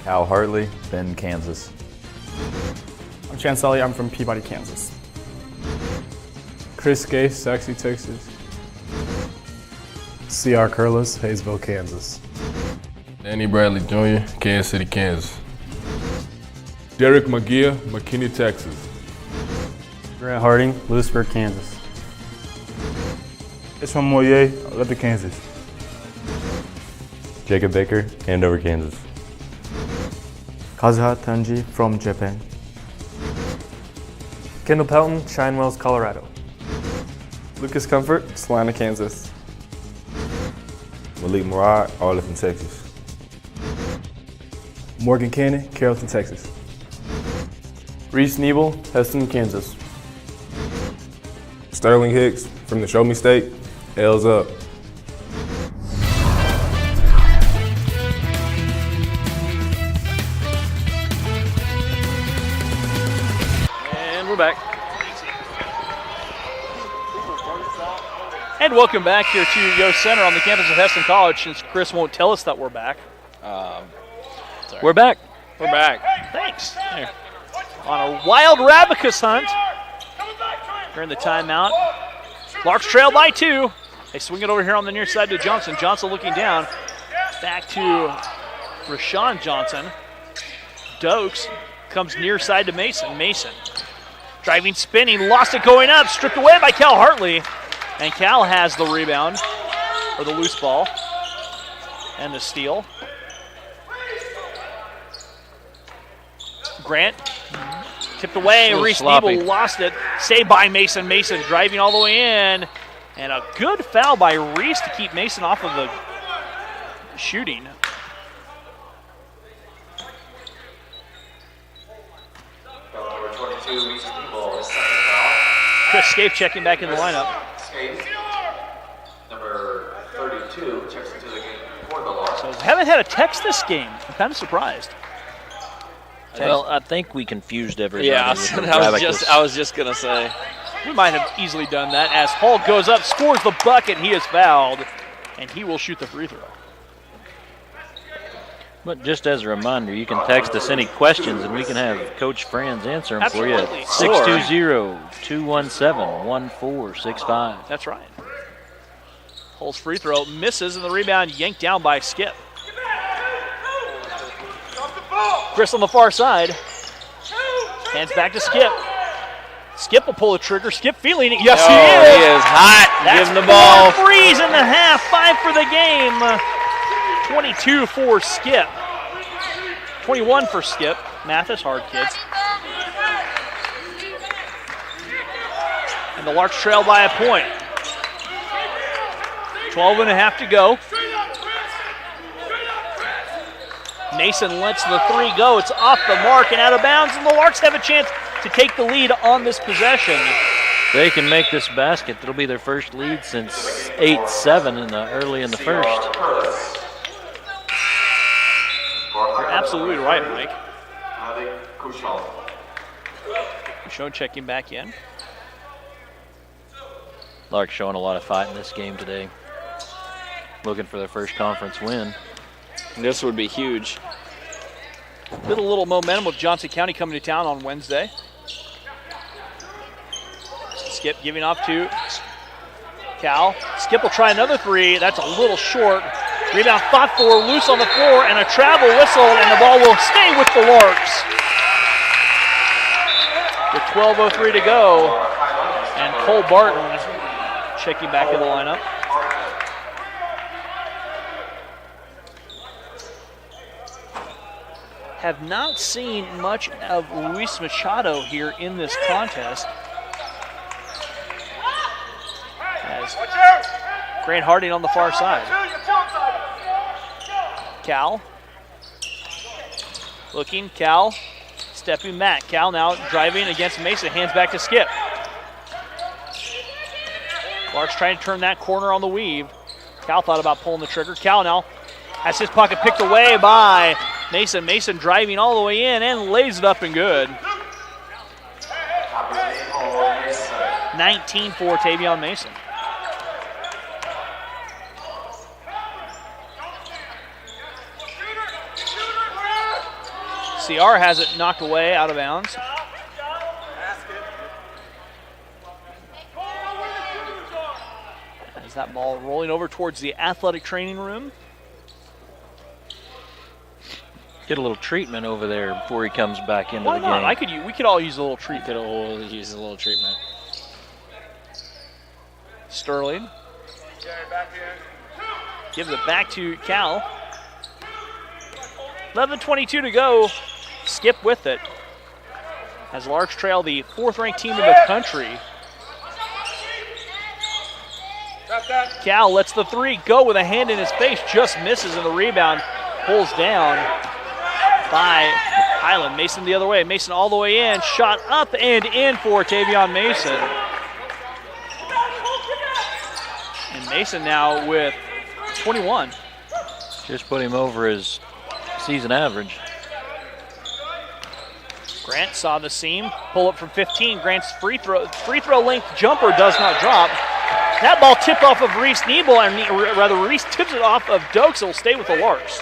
Cal Hartley, Bend, Kansas. I'm Chance Sully. I'm from Peabody, Kansas. Chris Gay, Saxe, Texas. C.R. Curlis, Hayesville, Kansas. Danny Bradley Jr., Kansas City, Kansas. Derek McGeer, McKinney, Texas. Grant Harding, Lewisburg, Kansas. It's from Moyer, Olympic, Kansas. Jacob Baker, Andover, Kansas. Kazuha Tanji from Japan. Kendall Pelton, Shinewells, Colorado. Lucas Comfort, Salina, Kansas. Malik Murad, Arlington, Texas. Morgan Cannon, Carrollton, Texas. Reese Nebel, Heston, Kansas. Sterling Hicks from the Show Me State. L's up. And we're back. And welcome back here to Yost Center on the campus of Hesston College, since Chris won't tell us that we're back. We're back. We're back. Thanks. There. On a wild Rabicus hunt. During the timeout. Larks trail by 2. They swing it over here on the near side to Johnson. Johnson looking down. Back to Rashawn Johnson. Dokes comes near side to Mason. Mason driving, spinning, lost it going up. Stripped away by Cal Hartley. And Cal has the rebound, or the loose ball, and the steal. Grant tipped away. Reese Nebel lost it. Saved by Mason. Mason driving all the way in. And a good foul by Reese to keep Mason off of the shooting. Number 22, Reese Nebel, his second foul. Chris Scaife checking back in the lineup. Scaife, number 32, checks into the game before the loss. So haven't had a text this game. I'm kind of surprised. Well, I think we confused everybody. Yeah, I was just gonna say. We might have easily done that as Hall goes up, scores the bucket, he is fouled, and he will shoot the free throw. But just as a reminder, you can text us any questions and we can have Coach Franz answer them for you. Absolutely. 620-217-1465. That's right. Hall's free throw misses, and the rebound yanked down by Skip. Chris on the far side. Hands back to Skip. Skip will pull the trigger. Skip feeling it. Yes, he is. He is hot. That's Give him the ball. 4 threes in the half. 5 for the game. 22 for Skip. 21 for Skip. Math is hard, kids. And the Larks trail by a point. 12 and a half to go. Mason lets the three go. It's off the mark and out of bounds, and the Larks have a chance to take the lead on this possession. They can make this basket. That'll be their first lead since 8-7 early in the first. You're absolutely right, Mike. Kushon checking back in. Larks showing a lot of fight in this game today. Looking for their first conference win. This would be huge. Build a little momentum with Johnson County coming to town on Wednesday. Skip giving off to Cal. Skip will try another three. That's a little short. Rebound fought for, loose on the floor, and a travel whistle, and the ball will stay with the Larks. With 12:03 to go, and Cole Barton checking back in the lineup. Have not seen much of Luis Machado here in this contest. As Grant Harding on the far side. Cal. Looking, Cal. Stepping back. Cal now driving against Mason. Hands back to Skip. Larks trying to turn that corner on the weave. Cal thought about pulling the trigger. Cal now has his pocket picked away by Mason. Mason driving all the way in and lays it up and good. 19 for Tavion Mason. CR has it knocked away out of bounds. As that ball rolling over towards the athletic training room. Get a little treatment over there before he comes back into Why the not? game. We could all use a little treatment. Could all use a little treatment. Sterling gives it back to Cal. 11:22 to go. Skip with it. As Larks trail the 4th-ranked team in the country. Cal lets the three go with a hand in his face. Just misses, and the rebound pulls down by Highland. Mason the other way. Mason all the way in. Shot up and in for Tavion Mason. Mason now with 21. Just put him over his season average. Grant saw the seam, pull up from 15. Grant's free throw length jumper does not drop. That ball tipped off of Reese Nebel, and rather Reese tips it off of Dokes. It'll stay with the Larks.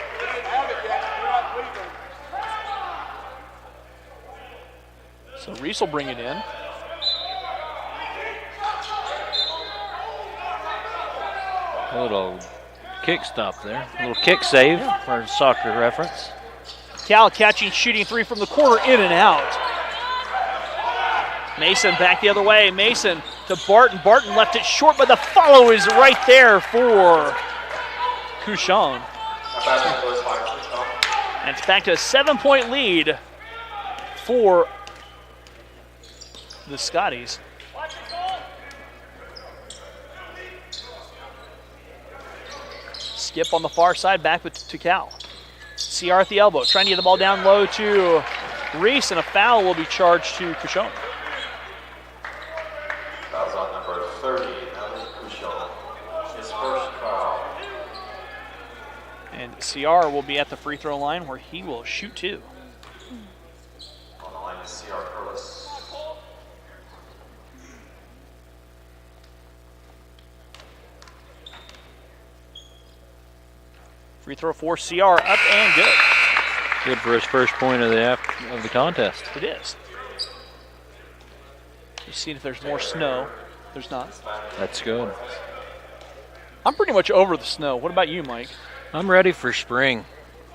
So Reese will bring it in. A little kick stop there. A little kick save for a soccer reference. Cal catching, shooting three from the corner, in and out. Mason back the other way. Mason to Barton. Barton left it short, but the follow is right there for Couchon. And it's back to a 7-point lead for the Scotties. Skip on the far side, back to Cal. CR at the elbow, trying to get the ball down low to Reese, and a foul will be charged to Couchon. Foul's on number 30, Ellie Couchon. His first foul. And CR will be at the free throw line where he will shoot two. On the line is CR Curlis. Free throw for CR, up and good. Good for his first point of the contest. It is. You see if there's more snow. There's not. That's good. I'm pretty much over the snow. What about you, Mike? I'm ready for spring.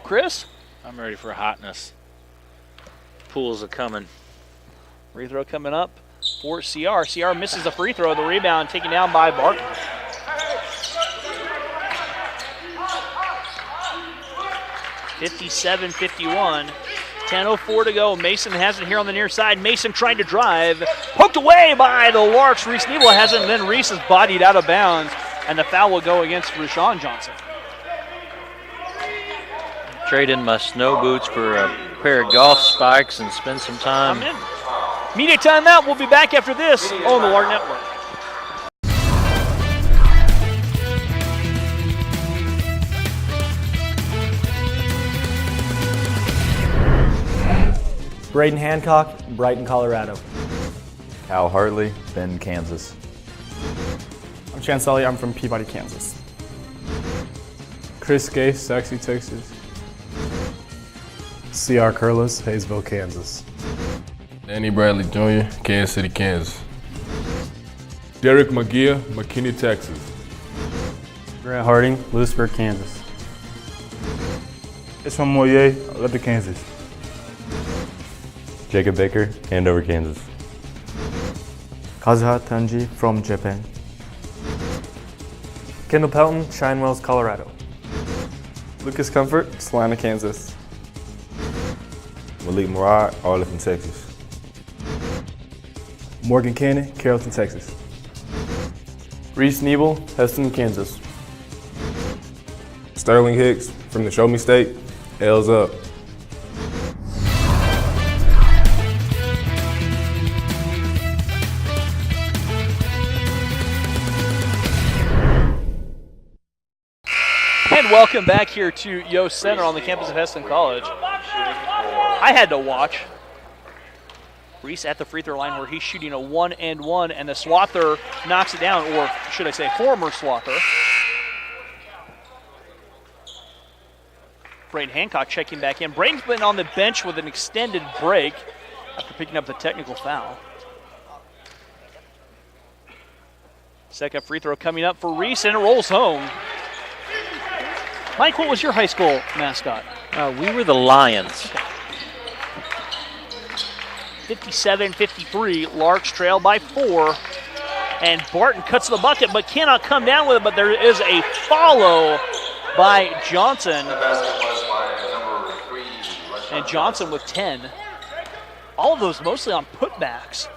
Chris? I'm ready for hotness. Pools are coming. Free throw coming up for CR. CR misses a free throw. The rebound taken down by Barton. (57-51). 10:04 to go. Mason has it here on the near side. Mason trying to drive. Poked away by the Larks. Reese Nebel hasn't, and then Reese is bodied out of bounds, and the foul will go against Rashawn Johnson. Trade in my snow boots for a pair of golf spikes and spend some time. I'm in. Media timeout. We'll be back after this on the Lark Network. Braden Hancock, Brighton, Colorado. Cal Hartley, Bend, Kansas. I'm Chance Sully. I'm from Peabody, Kansas. Chris Gay, Saxe, Texas. CR Curlis, Hayesville, Kansas. Danny Bradley Jr., Kansas City, Kansas. Derek McGeer, McKinney, Texas. Grant Harding, Lewisburg, Kansas. It's from Moyer, Olympic, Kansas. Jacob Baker, Andover, Kansas. Kazuha Tanji from Japan. Kendall Pelton, Shinewells, Colorado. Lucas Comfort, Salina, Kansas. Malik Murad, Arlington, Texas. Morgan Cannon, Carrollton, Texas. Reese Nebel, Heston, Kansas. Sterling Hicks from the Show Me State, L's up. And welcome back here to Yost Center on the campus of Heston College. I had to watch Reese at the free throw line where he's shooting a 1-and-1, and the Swather knocks it down, or should I say former Swather. Braden Hancock checking back in. Braden's been on the bench with an extended break after picking up the technical foul. Second free throw coming up for Reese, and it rolls home. Mike, what was your high school mascot? We were the Lions. 57-53, Larks trail by 4. And Barton cuts the bucket but cannot come down with it, but there is a follow by Johnson. And Johnson with 10. All of those mostly on putbacks.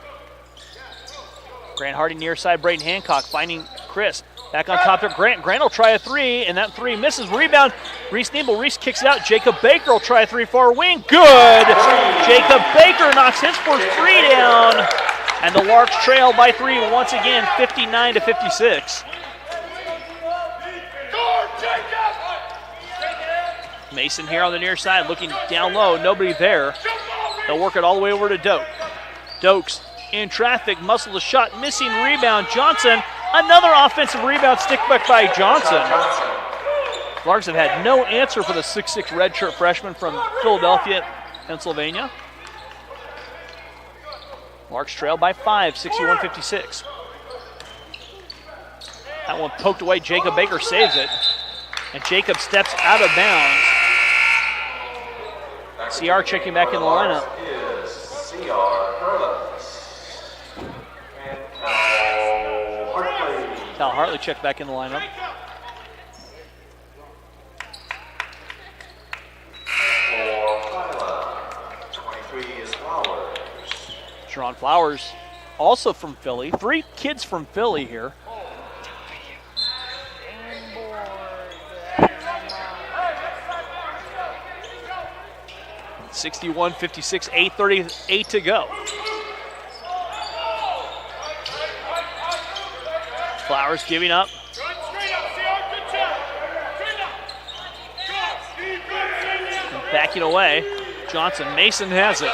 Grant Harding near side, Braden Hancock finding Chris. Back on top to Grant. Grant will try a three, and that three misses. Rebound, Reese Nebel. Reese kicks it out. Jacob Baker will try a three far wing. Good! Jacob Baker knocks his first three down, and the Larks trail by 3 once again, 59-56. Mason here on the near side, looking down low, nobody there. They'll work it all the way over to Doak. Doak's in traffic, muscle the shot, missing rebound. Johnson, another offensive rebound, stick back by Johnson. Larks have had no answer for the 6'6 redshirt freshman from Philadelphia, Pennsylvania. Larks trail by 5, 61-56. That one poked away. Jacob Baker saves it. And Jacob steps out of bounds. CR checking back in the lineup. Cal Hartley checked back in the lineup. Sharon Flowers, also from Philly. 3 kids from Philly here. (61-56), 8:38 to go. Flowers giving up. And backing away. Johnson, Mason has it.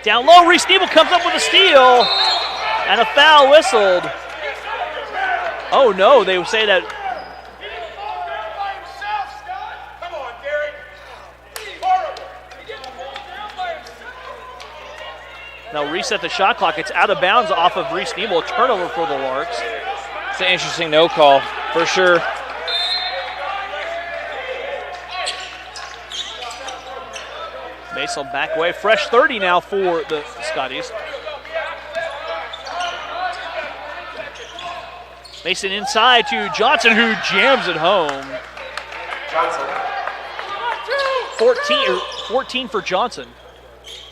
Down low, Reese Nebel comes up with a steal. And a foul whistled. Oh no, they would say that. They'll reset the shot clock. It's out of bounds off of Reese Nebel. Turnover for the Larks. It's an interesting no call, for sure. Mason back away. Fresh 30 now for the Scotties. Mason inside to Johnson, who jams it home. 14 for Johnson.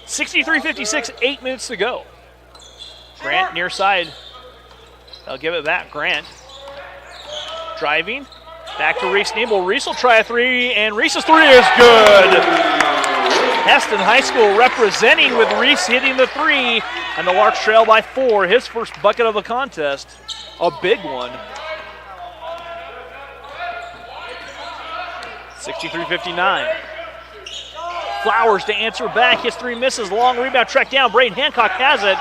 63-56, 8 minutes to go. Grant near side. They'll give it back. Grant driving. Back to Reese Nebel. Reese will try a 3, and Reese's 3 is good. Heston High School representing with Reese hitting the 3, and the Larks trail by 4. His first bucket of the contest. A big one. 63-59. Flowers to answer back. His 3 misses. Long rebound tracked down. Braden Hancock has it.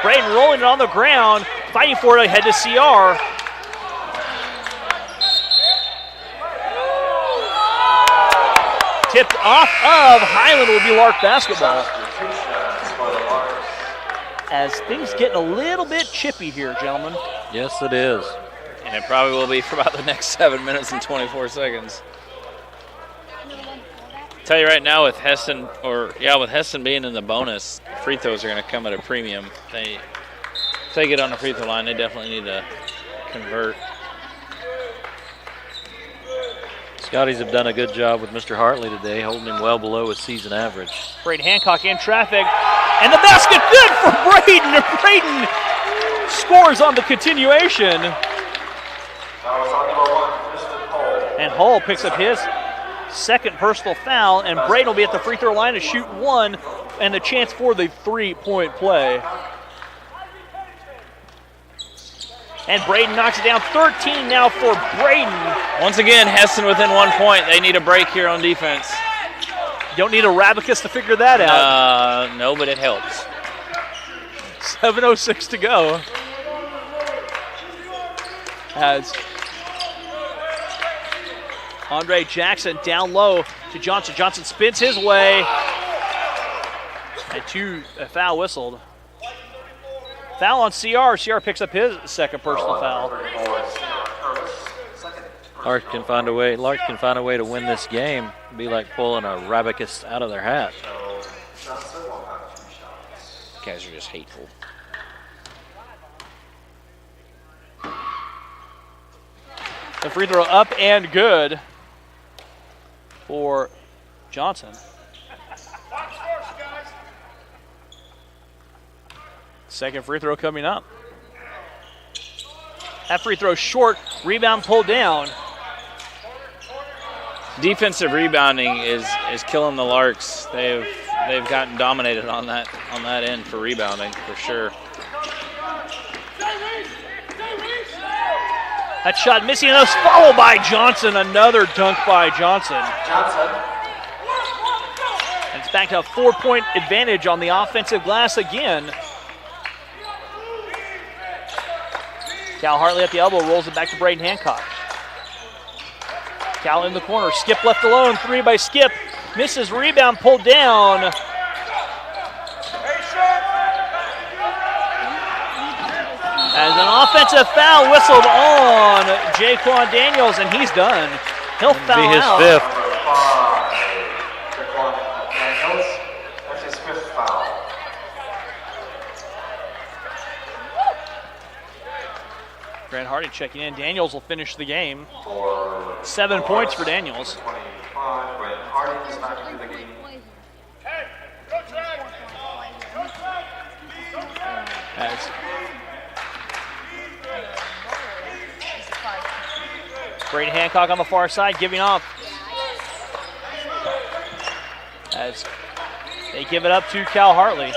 Braden rolling it on the ground. Fighting for it ahead to CR. Tipped off of Highland will be Lark basketball. As things getting a little bit chippy here, gentlemen. Yes, it is. And it probably will be for about the next 7 minutes and 24 seconds. Tell you right now, with Heston, with Heston being in the bonus, free throws are going to come at a premium. If they get on the free throw line, they definitely need to convert. Scotties have done a good job with Mr. Hartley today, holding him well below his season average. Braden Hancock in traffic, and the basket good for Braden. Braden scores on the continuation. And Hull picks up his second personal foul, and Braden will be at the free throw line to shoot 1, and the chance for the 3-point play. And Braden knocks it down. 13 now for Braden. Once again, Heston within 1 point. They need a break here on defense. You don't need a Rabicus to figure that out. No, but it helps. 7:06 to go. As Andre Jackson down low to Johnson. Johnson spins his way. And a foul whistled. Foul on CR. CR picks up his second personal foul. Larks can find a way to win this game. It'd be like pulling a Rabicus out of their hat. Guys are just hateful. The free throw up and good for Johnson. Second free throw coming up. That free throw short, rebound pulled down. Defensive rebounding is killing the Larks. They've gotten dominated on that end for rebounding for sure. That shot missing, and it's followed by Johnson. Another dunk by Johnson. And it's back to a 4-point advantage on the offensive glass again. Cal Hartley at the elbow, rolls it back to Braden Hancock. Cal in the corner, Skip left alone, 3 by Skip. Misses, rebound pulled down. As an offensive foul whistled on Jaquan Daniels, and he's done. He'll foul be his out. 5th. Daniels, that's his 5th foul. Grant Harding checking in. Daniels will finish the game. 7 points for Daniels. 25, Grant Harding is back into the game. As Braden Hancock on the far side giving off. As they give it up to Cal Hartley.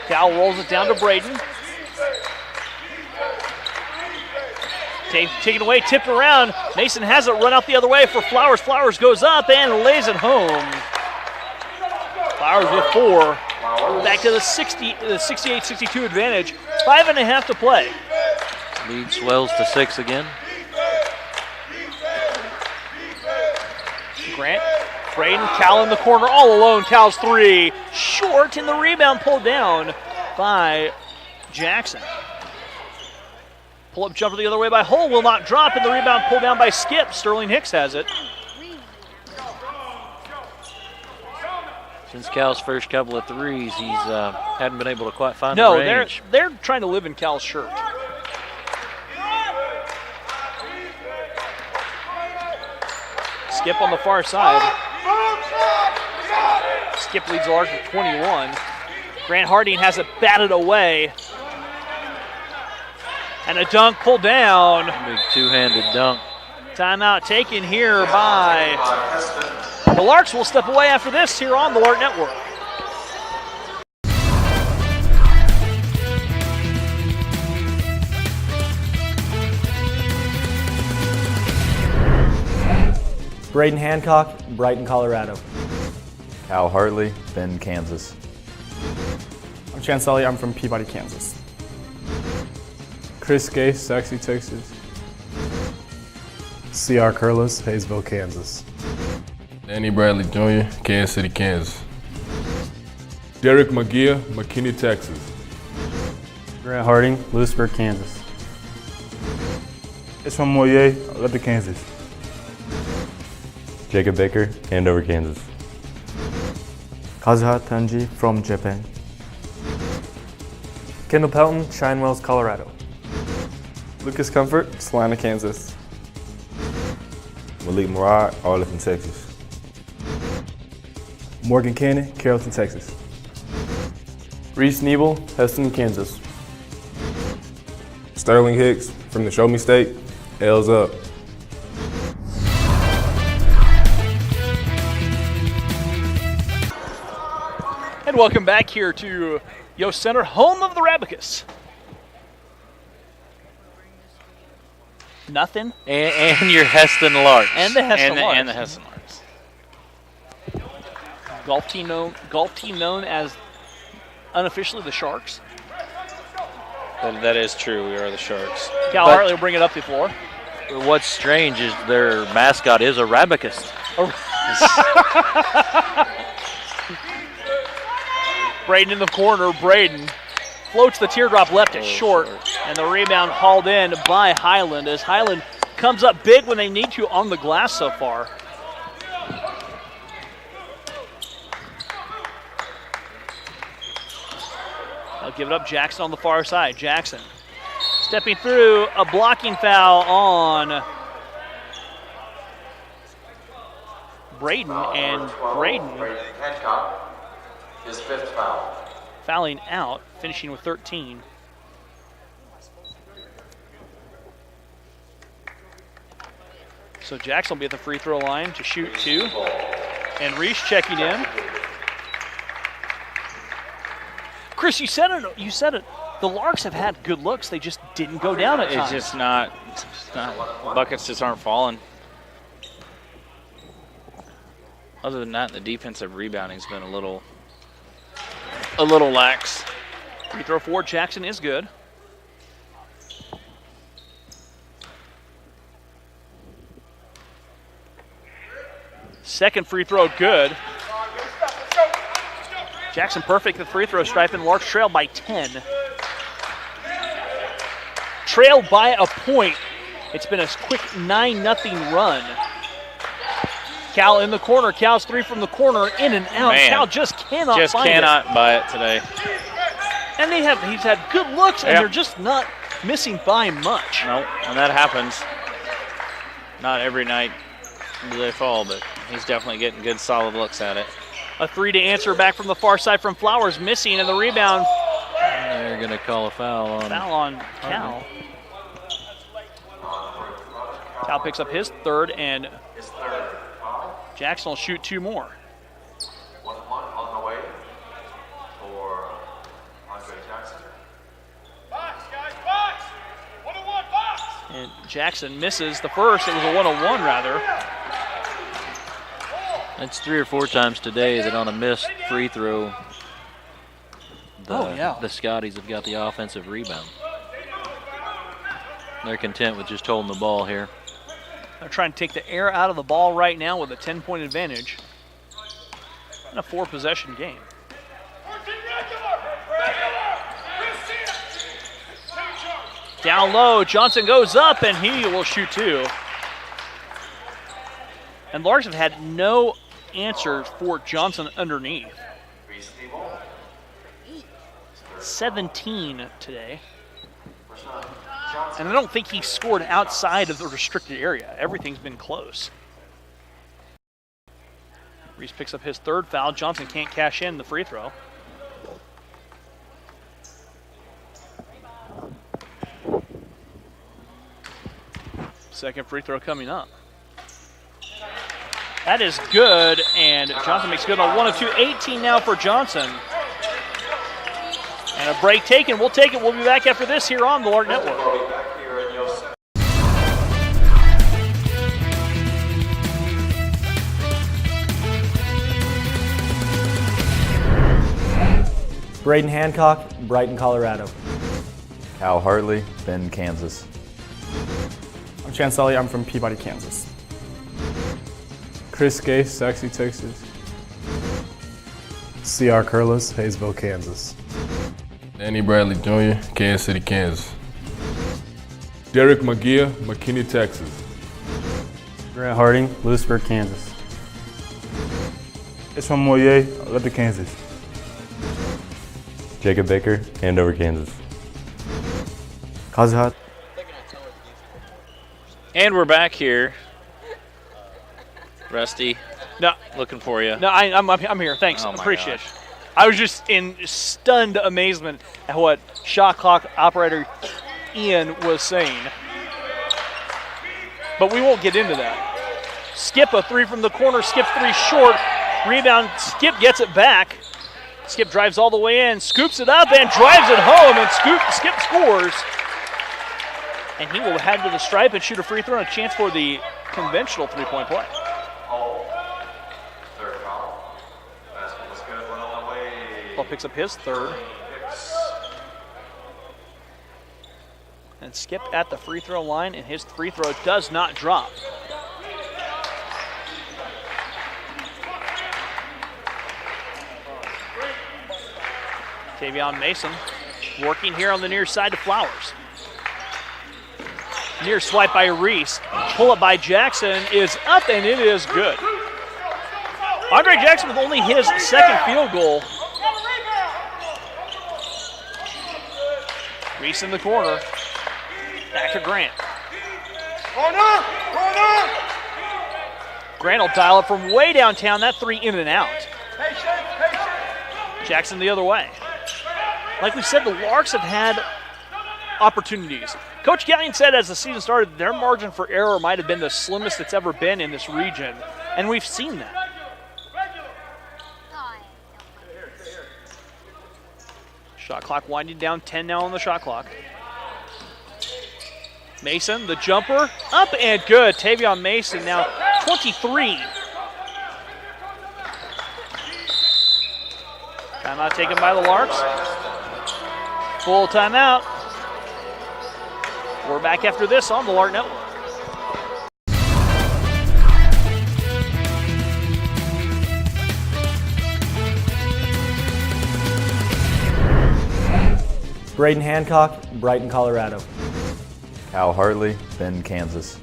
Cal rolls it down to Braden. Taken away, tipped around. Mason has it run out the other way for Flowers. Flowers goes up and lays it home. Flowers with 4. Back to the 68-62 advantage. 5.5 to play. Lead swells to 6 again. Grant, Braden, Cal in the corner all alone. Cal's 3. Short, and the rebound pulled down by Jackson. Pull-up jumper the other way by Hull will not drop, and the rebound pulled down by Skip. Sterling Hicks has it. Since Cal's first couple of threes, he's hadn't been able to quite find the range. No, they're trying to live in Cal's shirt. Skip on the far side. Skip leads the Larks with 21. Grant Harding has it batted away. And a dunk pulled down. Big two-handed dunk. Timeout taken here by the Larks. Will step away after this here on the Lark Network. Braden Hancock, Brighton, Colorado. Cal Hartley, Bend, Kansas. I'm Chance Sully, I'm from Peabody, Kansas. Chris Gay, Saxey, Texas. C.R. Curlis, Hayesville, Kansas. Danny Bradley Jr., Kansas City, Kansas. Derek McGeer, McKinney, Texas. Grant Harding, Lewisburg, Kansas. It's from Moyer, Lubbock, Kansas. Jacob Baker, Andover, Kansas. Kazuha Tanji from Japan. Kendall Pelton, Shinewells, Colorado. Lucas Comfort, Salina, Kansas. Malik Murad, Arlington, Texas. Morgan Cannon, Carrollton, Texas. Reese Nebel, Heston, Kansas. Sterling Hicks from the Show Me State, L's up. And welcome back here to Yost Center, home of the Rabicus. Nothing. And your Heston Larks. And the Heston Larks. And the Heston Larks. Golf team known as unofficially the Sharks. That is true. We are the Sharks. Cal Hartley will bring it up the floor. What's strange is their mascot is a Rabicus. Braden in the corner. Braden floats the teardrop left it short. And the rebound hauled in by Highland as Highland comes up big when they need to on the glass so far. I'll give it up. Jackson on the far side. Jackson stepping through, a blocking foul on Braden, and Braden Hancock, his 5th foul. fouling out, finishing with 13. So Jackson will be at the free throw line to shoot 2. And Reese checking in. Chris, you said it The Larks have had good looks. They just didn't go down at times. It's just not buckets just aren't falling. Other than that, the defensive rebounding's been a little lax. Free throw for Jackson is good. Second free throw good. Jackson perfect at the free throw stripe, and Larks trail by 10. Trail by a point. It's been a quick 9-0 run. Cal in the corner. Cal's three from the corner, in and out. Man, Cal just cannot find cannot buy it today. And he's had good looks, and they're just not missing by much. No, and that happens. Not every night do they fall, but he's definitely getting good, solid looks at it. A three to answer back from the far side from Flowers, missing, and the rebound. They're going to call a foul on Cal. Cal picks up his third, and Jackson will shoot two more. 1-1 on the way for Andre Jackson. Box, guys, box! 1-1, box! And Jackson misses the first. It was a 1-on-1 rather. It's 3 or 4 times today that on a missed free throw, the Scotties have got the offensive rebound. They're content with just holding the ball here. They're trying to take the air out of the ball right now with a 10-point advantage in a 4-possession game. Down low, Johnson goes up, and he will shoot two. And Larks have had no answers for Johnson underneath. 17 today. And I don't think he scored outside of the restricted area. Everything's been close. Reese picks up his third foul. Johnson can't cash in the free throw. Second free throw coming up. That is good, and Johnson makes good on 1 of 2. 18 now for Johnson. And a break taken. We'll take it. We'll be back after this here on the Lark Network. Braden Hancock, Brighton, Colorado. Cal Hartley, Bend, Kansas. I'm Chance Sully. I'm from Peabody, Kansas. Chris Gay, Saxey, Texas. C.R. Curlis, Hayesville, Kansas. Danny Bradley Jr., Kansas City, Kansas. Derek McGeer, McKinney, Texas. Grant Harding, Lewisburg, Kansas. It's from Moyer, Lupton, Kansas. Jacob Baker, Andover, Kansas. Kazuhat. And we're back here. Rusty, no, looking for you. No, I'm here. Thanks. Oh my Appreciate it. gosh. I was just in stunned amazement at what shot clock operator Ian was saying. But we won't get into that. Skip a three from the corner. Skip three short. Rebound. Skip gets it back. Skip drives all the way in, scoops it up, and drives it home, and Skip scores. And he will head to the stripe and shoot a free throw and a chance for the conventional three-point play. Third foul. Basketball's good. 1 on the way. Ball picks up his third. And Skip at the free throw line, and his free throw does not drop. Tavion Mason working here on the near side to Flowers. Near swipe by Reese. Pull up by Jackson is up, and it is good. Andre Jackson with only his second field goal. Reese in the corner. Back to Grant. Grant will dial it from way downtown. That three in and out. Jackson the other way. Like we said, the Larks have had opportunities. Coach Gallion said as the season started, their margin for error might have been the slimmest it's ever been in this region, and we've seen that. Shot clock winding down, 10 now on the shot clock. Mason, the jumper, up and good. Tavion Mason now 23. Timeout taken by the Larks. Full timeout. We're back after this on the Lark Network. Braden Hancock, Brighton, Colorado. Cal Hartley, Bend, Kansas.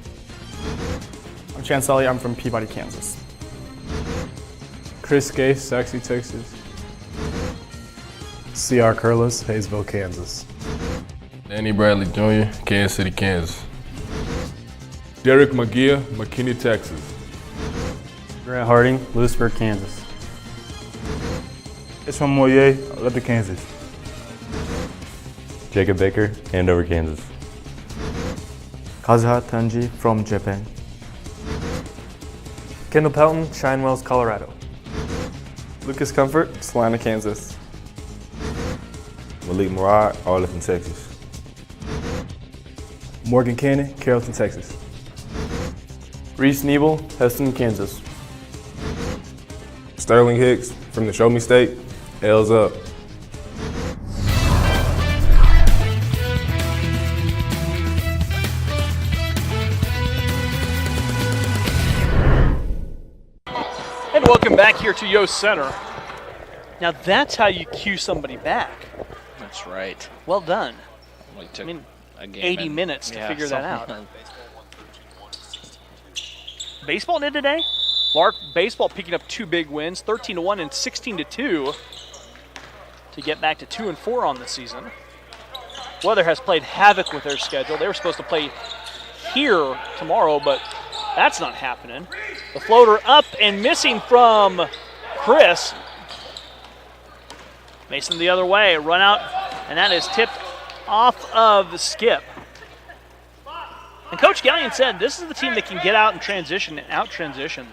I'm Chance Elliott. I'm from Peabody, Kansas. Chris Gay, Saxey, Texas. C.R. Curlis, Hayesville, Kansas. Danny Bradley Jr., Kansas City, Kansas. Derek McGeer, McKinney, Texas. Grant Harding, Lewisburg, Kansas. It's from Moyer, Lubbock, Kansas. Jacob Baker, Andover, Kansas. Kazuha Tanji from Japan. Kendall Pelton, Shinewells, Colorado. Lucas Comfort, Salina, Kansas. Malik Murad, Arlington, Texas. Morgan Cannon, Carrollton, Texas. Reese Nebel, Heston, Kansas. Sterling Hicks from the Show Me State, L's up. And welcome back here to Yost Center. Now that's how you cue somebody back. That's right. Well done. Only took a game 80 and- minutes to yeah, figure that out. something. Baseball did today. Lark baseball picking up 2 big wins, 13-1 and 16-2 to get back to 2-4 on the season. Weather has played havoc with their schedule. They were supposed to play here tomorrow, but that's not happening. The floater up and missing from Chris. Mason the other way, run out, and that is tipped off of the skip. And Coach Gallion said this is the team that can get out and transition and out-transition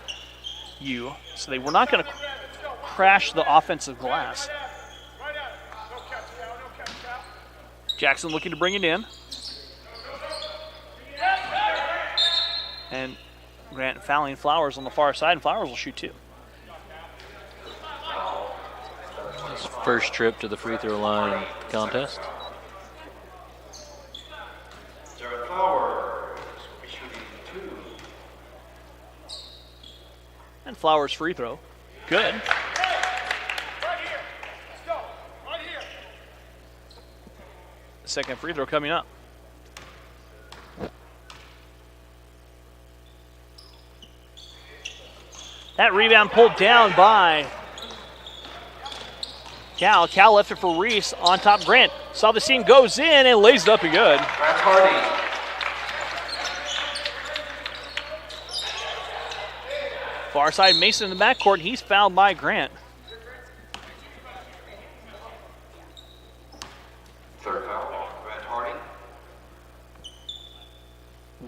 you. So they were not going to crash the offensive glass. Jackson looking to bring it in. And Grant fouling Flowers on the far side, and Flowers will shoot 2. His first trip to the free throw line contest. Jared Flowers will be shooting 2. And Flowers free throw. Good. Right here. Let's go. Right here. Second free throw coming up. That rebound pulled down by Cal. Cal left it for Reese on top. Grant saw the seam, goes in and lays it up and good. Grant Hardy. Far side Mason in the backcourt. He's fouled by Grant. Third foul on Grant Hardy.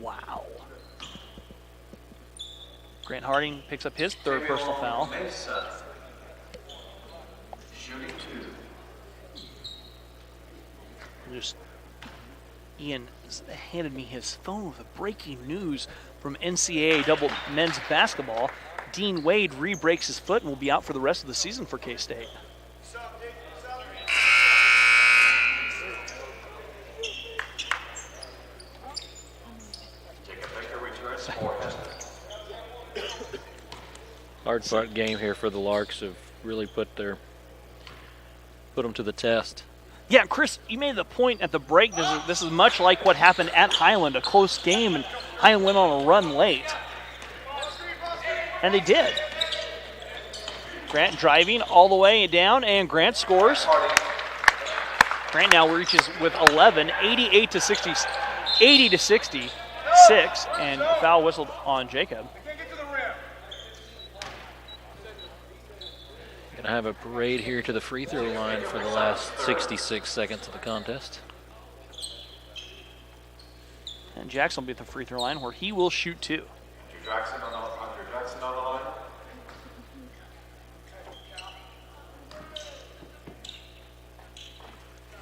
Wow. Grant Harding picks up his third personal foul. Mason. Shooting 2. Just Ian handed me his phone with a breaking news from NCAA double men's basketball. Dean Wade re-breaks his foot and will be out for the rest of the season for K-State. Jacob Baker returns for Heston. Hard-fought game here for the Larks. Have really put them to the test. Yeah, Chris, you made the point at the break. This is much like what happened at Highland, a close game, and Highland went on a run late. And they did. Grant driving all the way down, and Grant scores. Grant now reaches with 11, 80 to 66, and foul whistled on Jacob. Gonna have a parade here to the free throw line for the last 66 seconds of the contest. And Jackson will be at the free throw line where he will shoot 2. Andrew Jackson on the line.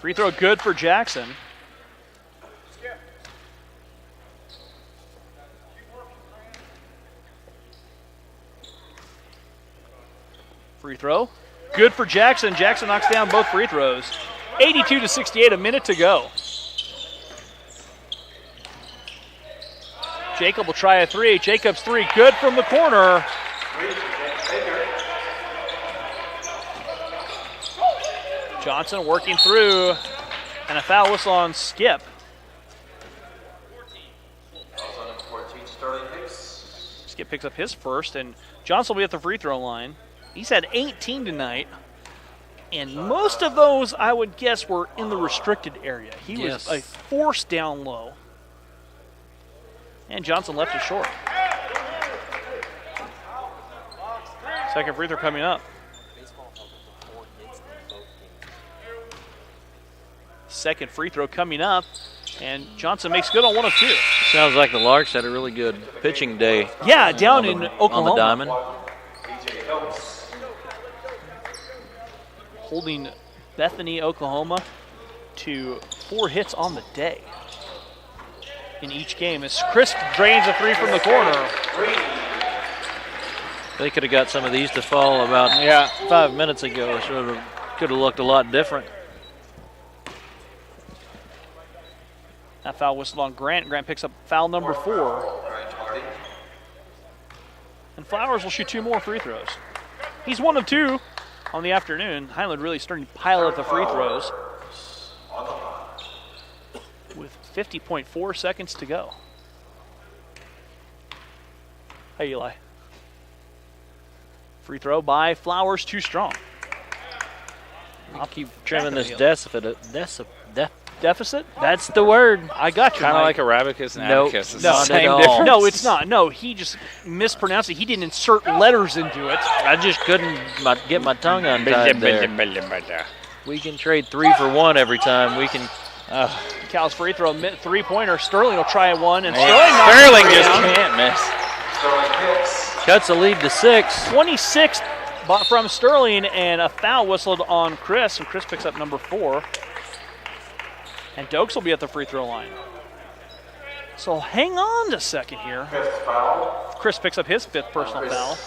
Free throw good for Jackson. Free throw. Good for Jackson. Jackson knocks down both free throws. 82-68, a minute to go. Jacob will try a three. Jacob's three, good from the corner. Johnson working through, and a foul whistle on Skip. Skip picks up his first, and Johnson will be at the free throw line. He's had 18 tonight, and most of those, I would guess, were in the restricted area. He was a force down low. And Johnson left it short. Second free throw coming up. Second free throw coming up, and Johnson makes good on one of two. Sounds like the Larks had a really good pitching day. Yeah, down in Oklahoma. On the diamond. Holding Bethany, Oklahoma to 4 hits on the day in each game as Chris drains a three from the corner. They could have got some of these to fall about 5 minutes ago. Could have looked a lot different. That foul whistled on Grant. Grant picks up foul number 4. And Flowers will shoot 2 more free throws. He's 1 of 2 on the afternoon. Highland really starting to pile up the free throws with 50.4 seconds to go. Hey, Eli. Free throw by Flowers, too strong. I'll keep trimming this deficit. Deficit? That's the word. I got you. Kind of like Arabicus and Abacus. It's No, the same difference. No, it's not. No, he just mispronounced it. He didn't insert letters into it. I just couldn't get my tongue untied there. We can trade 3 for 1 every time. We can. Cal's free throw, three-pointer. Sterling will try one, and Sterling just can't miss. Cuts the lead to 6. 26 from Sterling, and a foul whistled on Chris, and Chris picks up number 4. And Dokes will be at the free throw line. So hang on a second here. Chris picks up his 5th personal foul.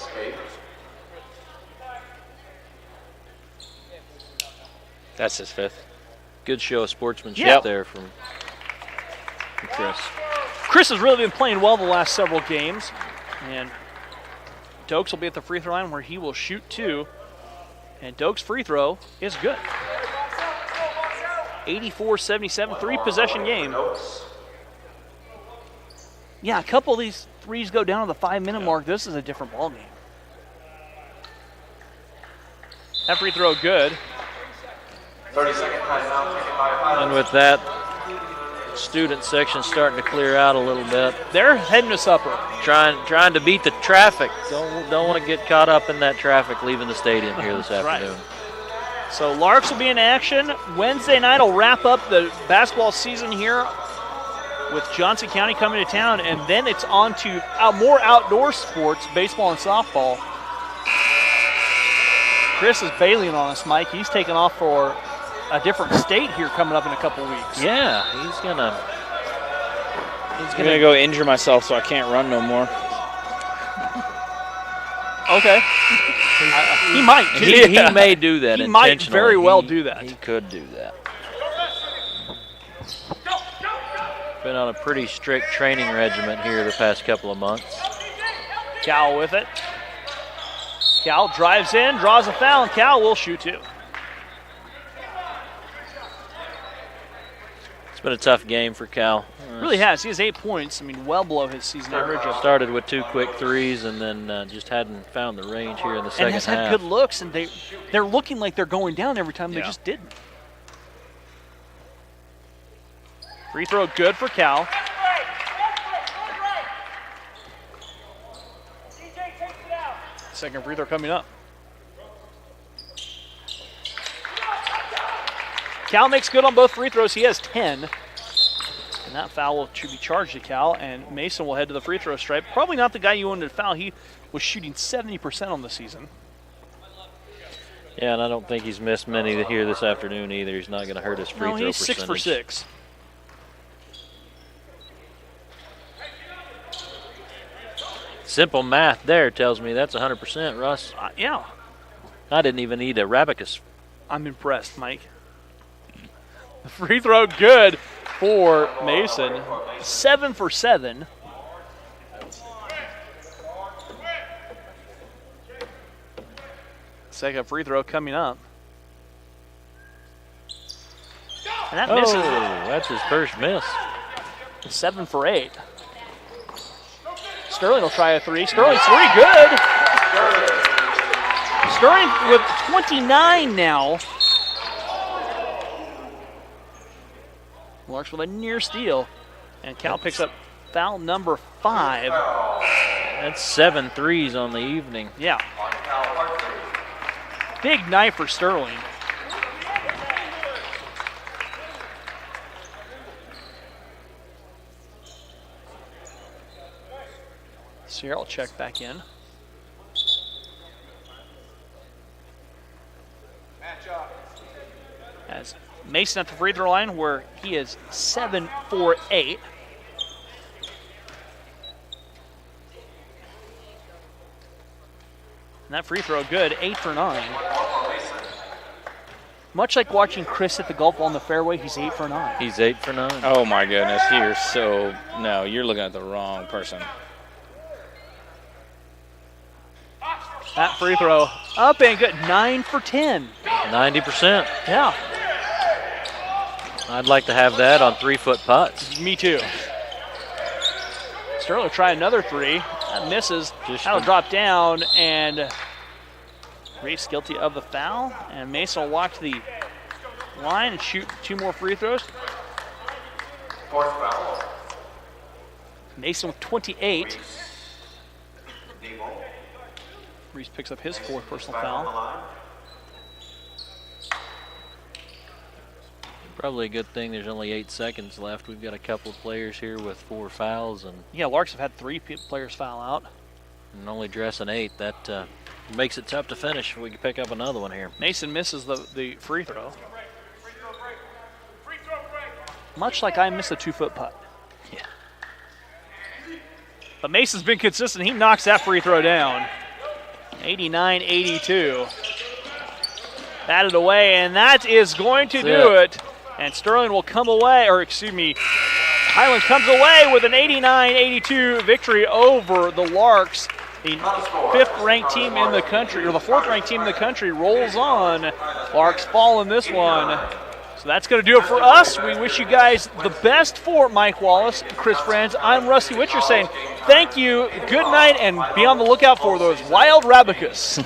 That's his 5th. Good show of sportsmanship there from Chris. Chris has really been playing well the last several games. And Dokes will be at the free throw line where he will shoot 2. And Dokes' free throw is good. 84-77, 3-possession game. Yeah, a couple of these threes go down to the 5-minute mark. This is a different ballgame. That free throw good. 30-second timeout taken by Highland. And with that, student section starting to clear out a little bit. They're heading to supper. Trying to beat the traffic. Don't want to get caught up in that traffic leaving the stadium here this afternoon. Right. So Larks will be in action. Wednesday night will wrap up the basketball season here with Johnson County coming to town, and then it's on to more outdoor sports, baseball and softball. Chris is bailing on us, Mike. He's taking off for a different state here coming up in a couple weeks. Yeah, he's gonna go injure myself so I can't run no more. Okay. He might. He may do that He intentionally. might very well do that. He could do that. Been on a pretty strict training regimen here the past couple of months. Cal with it. Cal drives in, draws a foul, and Cal will shoot 2. It's been a tough game for Cal. Really has. He has 8 points. I mean, well below his season average. Started with 2 quick threes and then just hadn't found the range here in the second and has had half. good looks, and they're looking like they're going down every time. They just didn't. Free throw good for Cal. Second free throw coming up. Cal makes good on both free throws. He has 10. And that foul should be charged to Cal, and Mason will head to the free throw stripe. Probably not the guy you wanted to foul. He was shooting 70% on the season. Yeah, and I don't think he's missed many here this afternoon either. He's not going to hurt his free throw he's percentage. 6 for 6. Simple math there tells me that's 100%, Russ. Yeah. I didn't even need a Rabicus. I'm impressed, Mike. The free throw good for Mason. 7 for 7. Second free throw coming up. And that misses. That's his first miss. 7 for 8. Sterling will try a 3. Sterling's 3, good. Sterling with 29 now. Larks with a near steal. And Cal picks up foul number 5. That's 7 threes on the evening. Yeah. Big night for Sterling. Sierra will check back in. As Mason at the free throw line where he is 7 for 8. And that free throw good, 8 for 9. Much like watching Chris hit the golf ball in the fairway, he's 8 for 9. He's 8 for 9. Oh my goodness, you're looking at the wrong person. That free throw up and good, 9 for 10. 90%. Yeah. I'd like to have that on 3-foot putts. Me too. Sterling will try another 3. That misses. That'll drop down, and Reese guilty of the foul. And Mason will walk to the line and shoot 2 more free throws. Fourth foul. Mason with 28. Reese picks up his 4th personal foul. Probably a good thing there's only 8 seconds left. We've got a couple of players here with 4 fouls. And yeah, Larks have had 3 players foul out. And only dressing 8. That makes it tough to finish if we can pick up another one here. Mason misses the free throw. Much like I missed a 2-foot putt. Yeah. But Mason's been consistent. He knocks that free throw down. 89-82. Batted away, and that is going to do it. And Sterling will come away, or excuse me, Highland comes away with an 89-82 victory over the Larks. The 5th-ranked team in the country, or the 4th-ranked team in the country, rolls on. Larks fall in this one. So that's going to do it for us. We wish you guys the best. For Mike Wallace, Chris Franz, I'm Rusty Witcher saying thank you, good night, and be on the lookout for those wild Rabicus.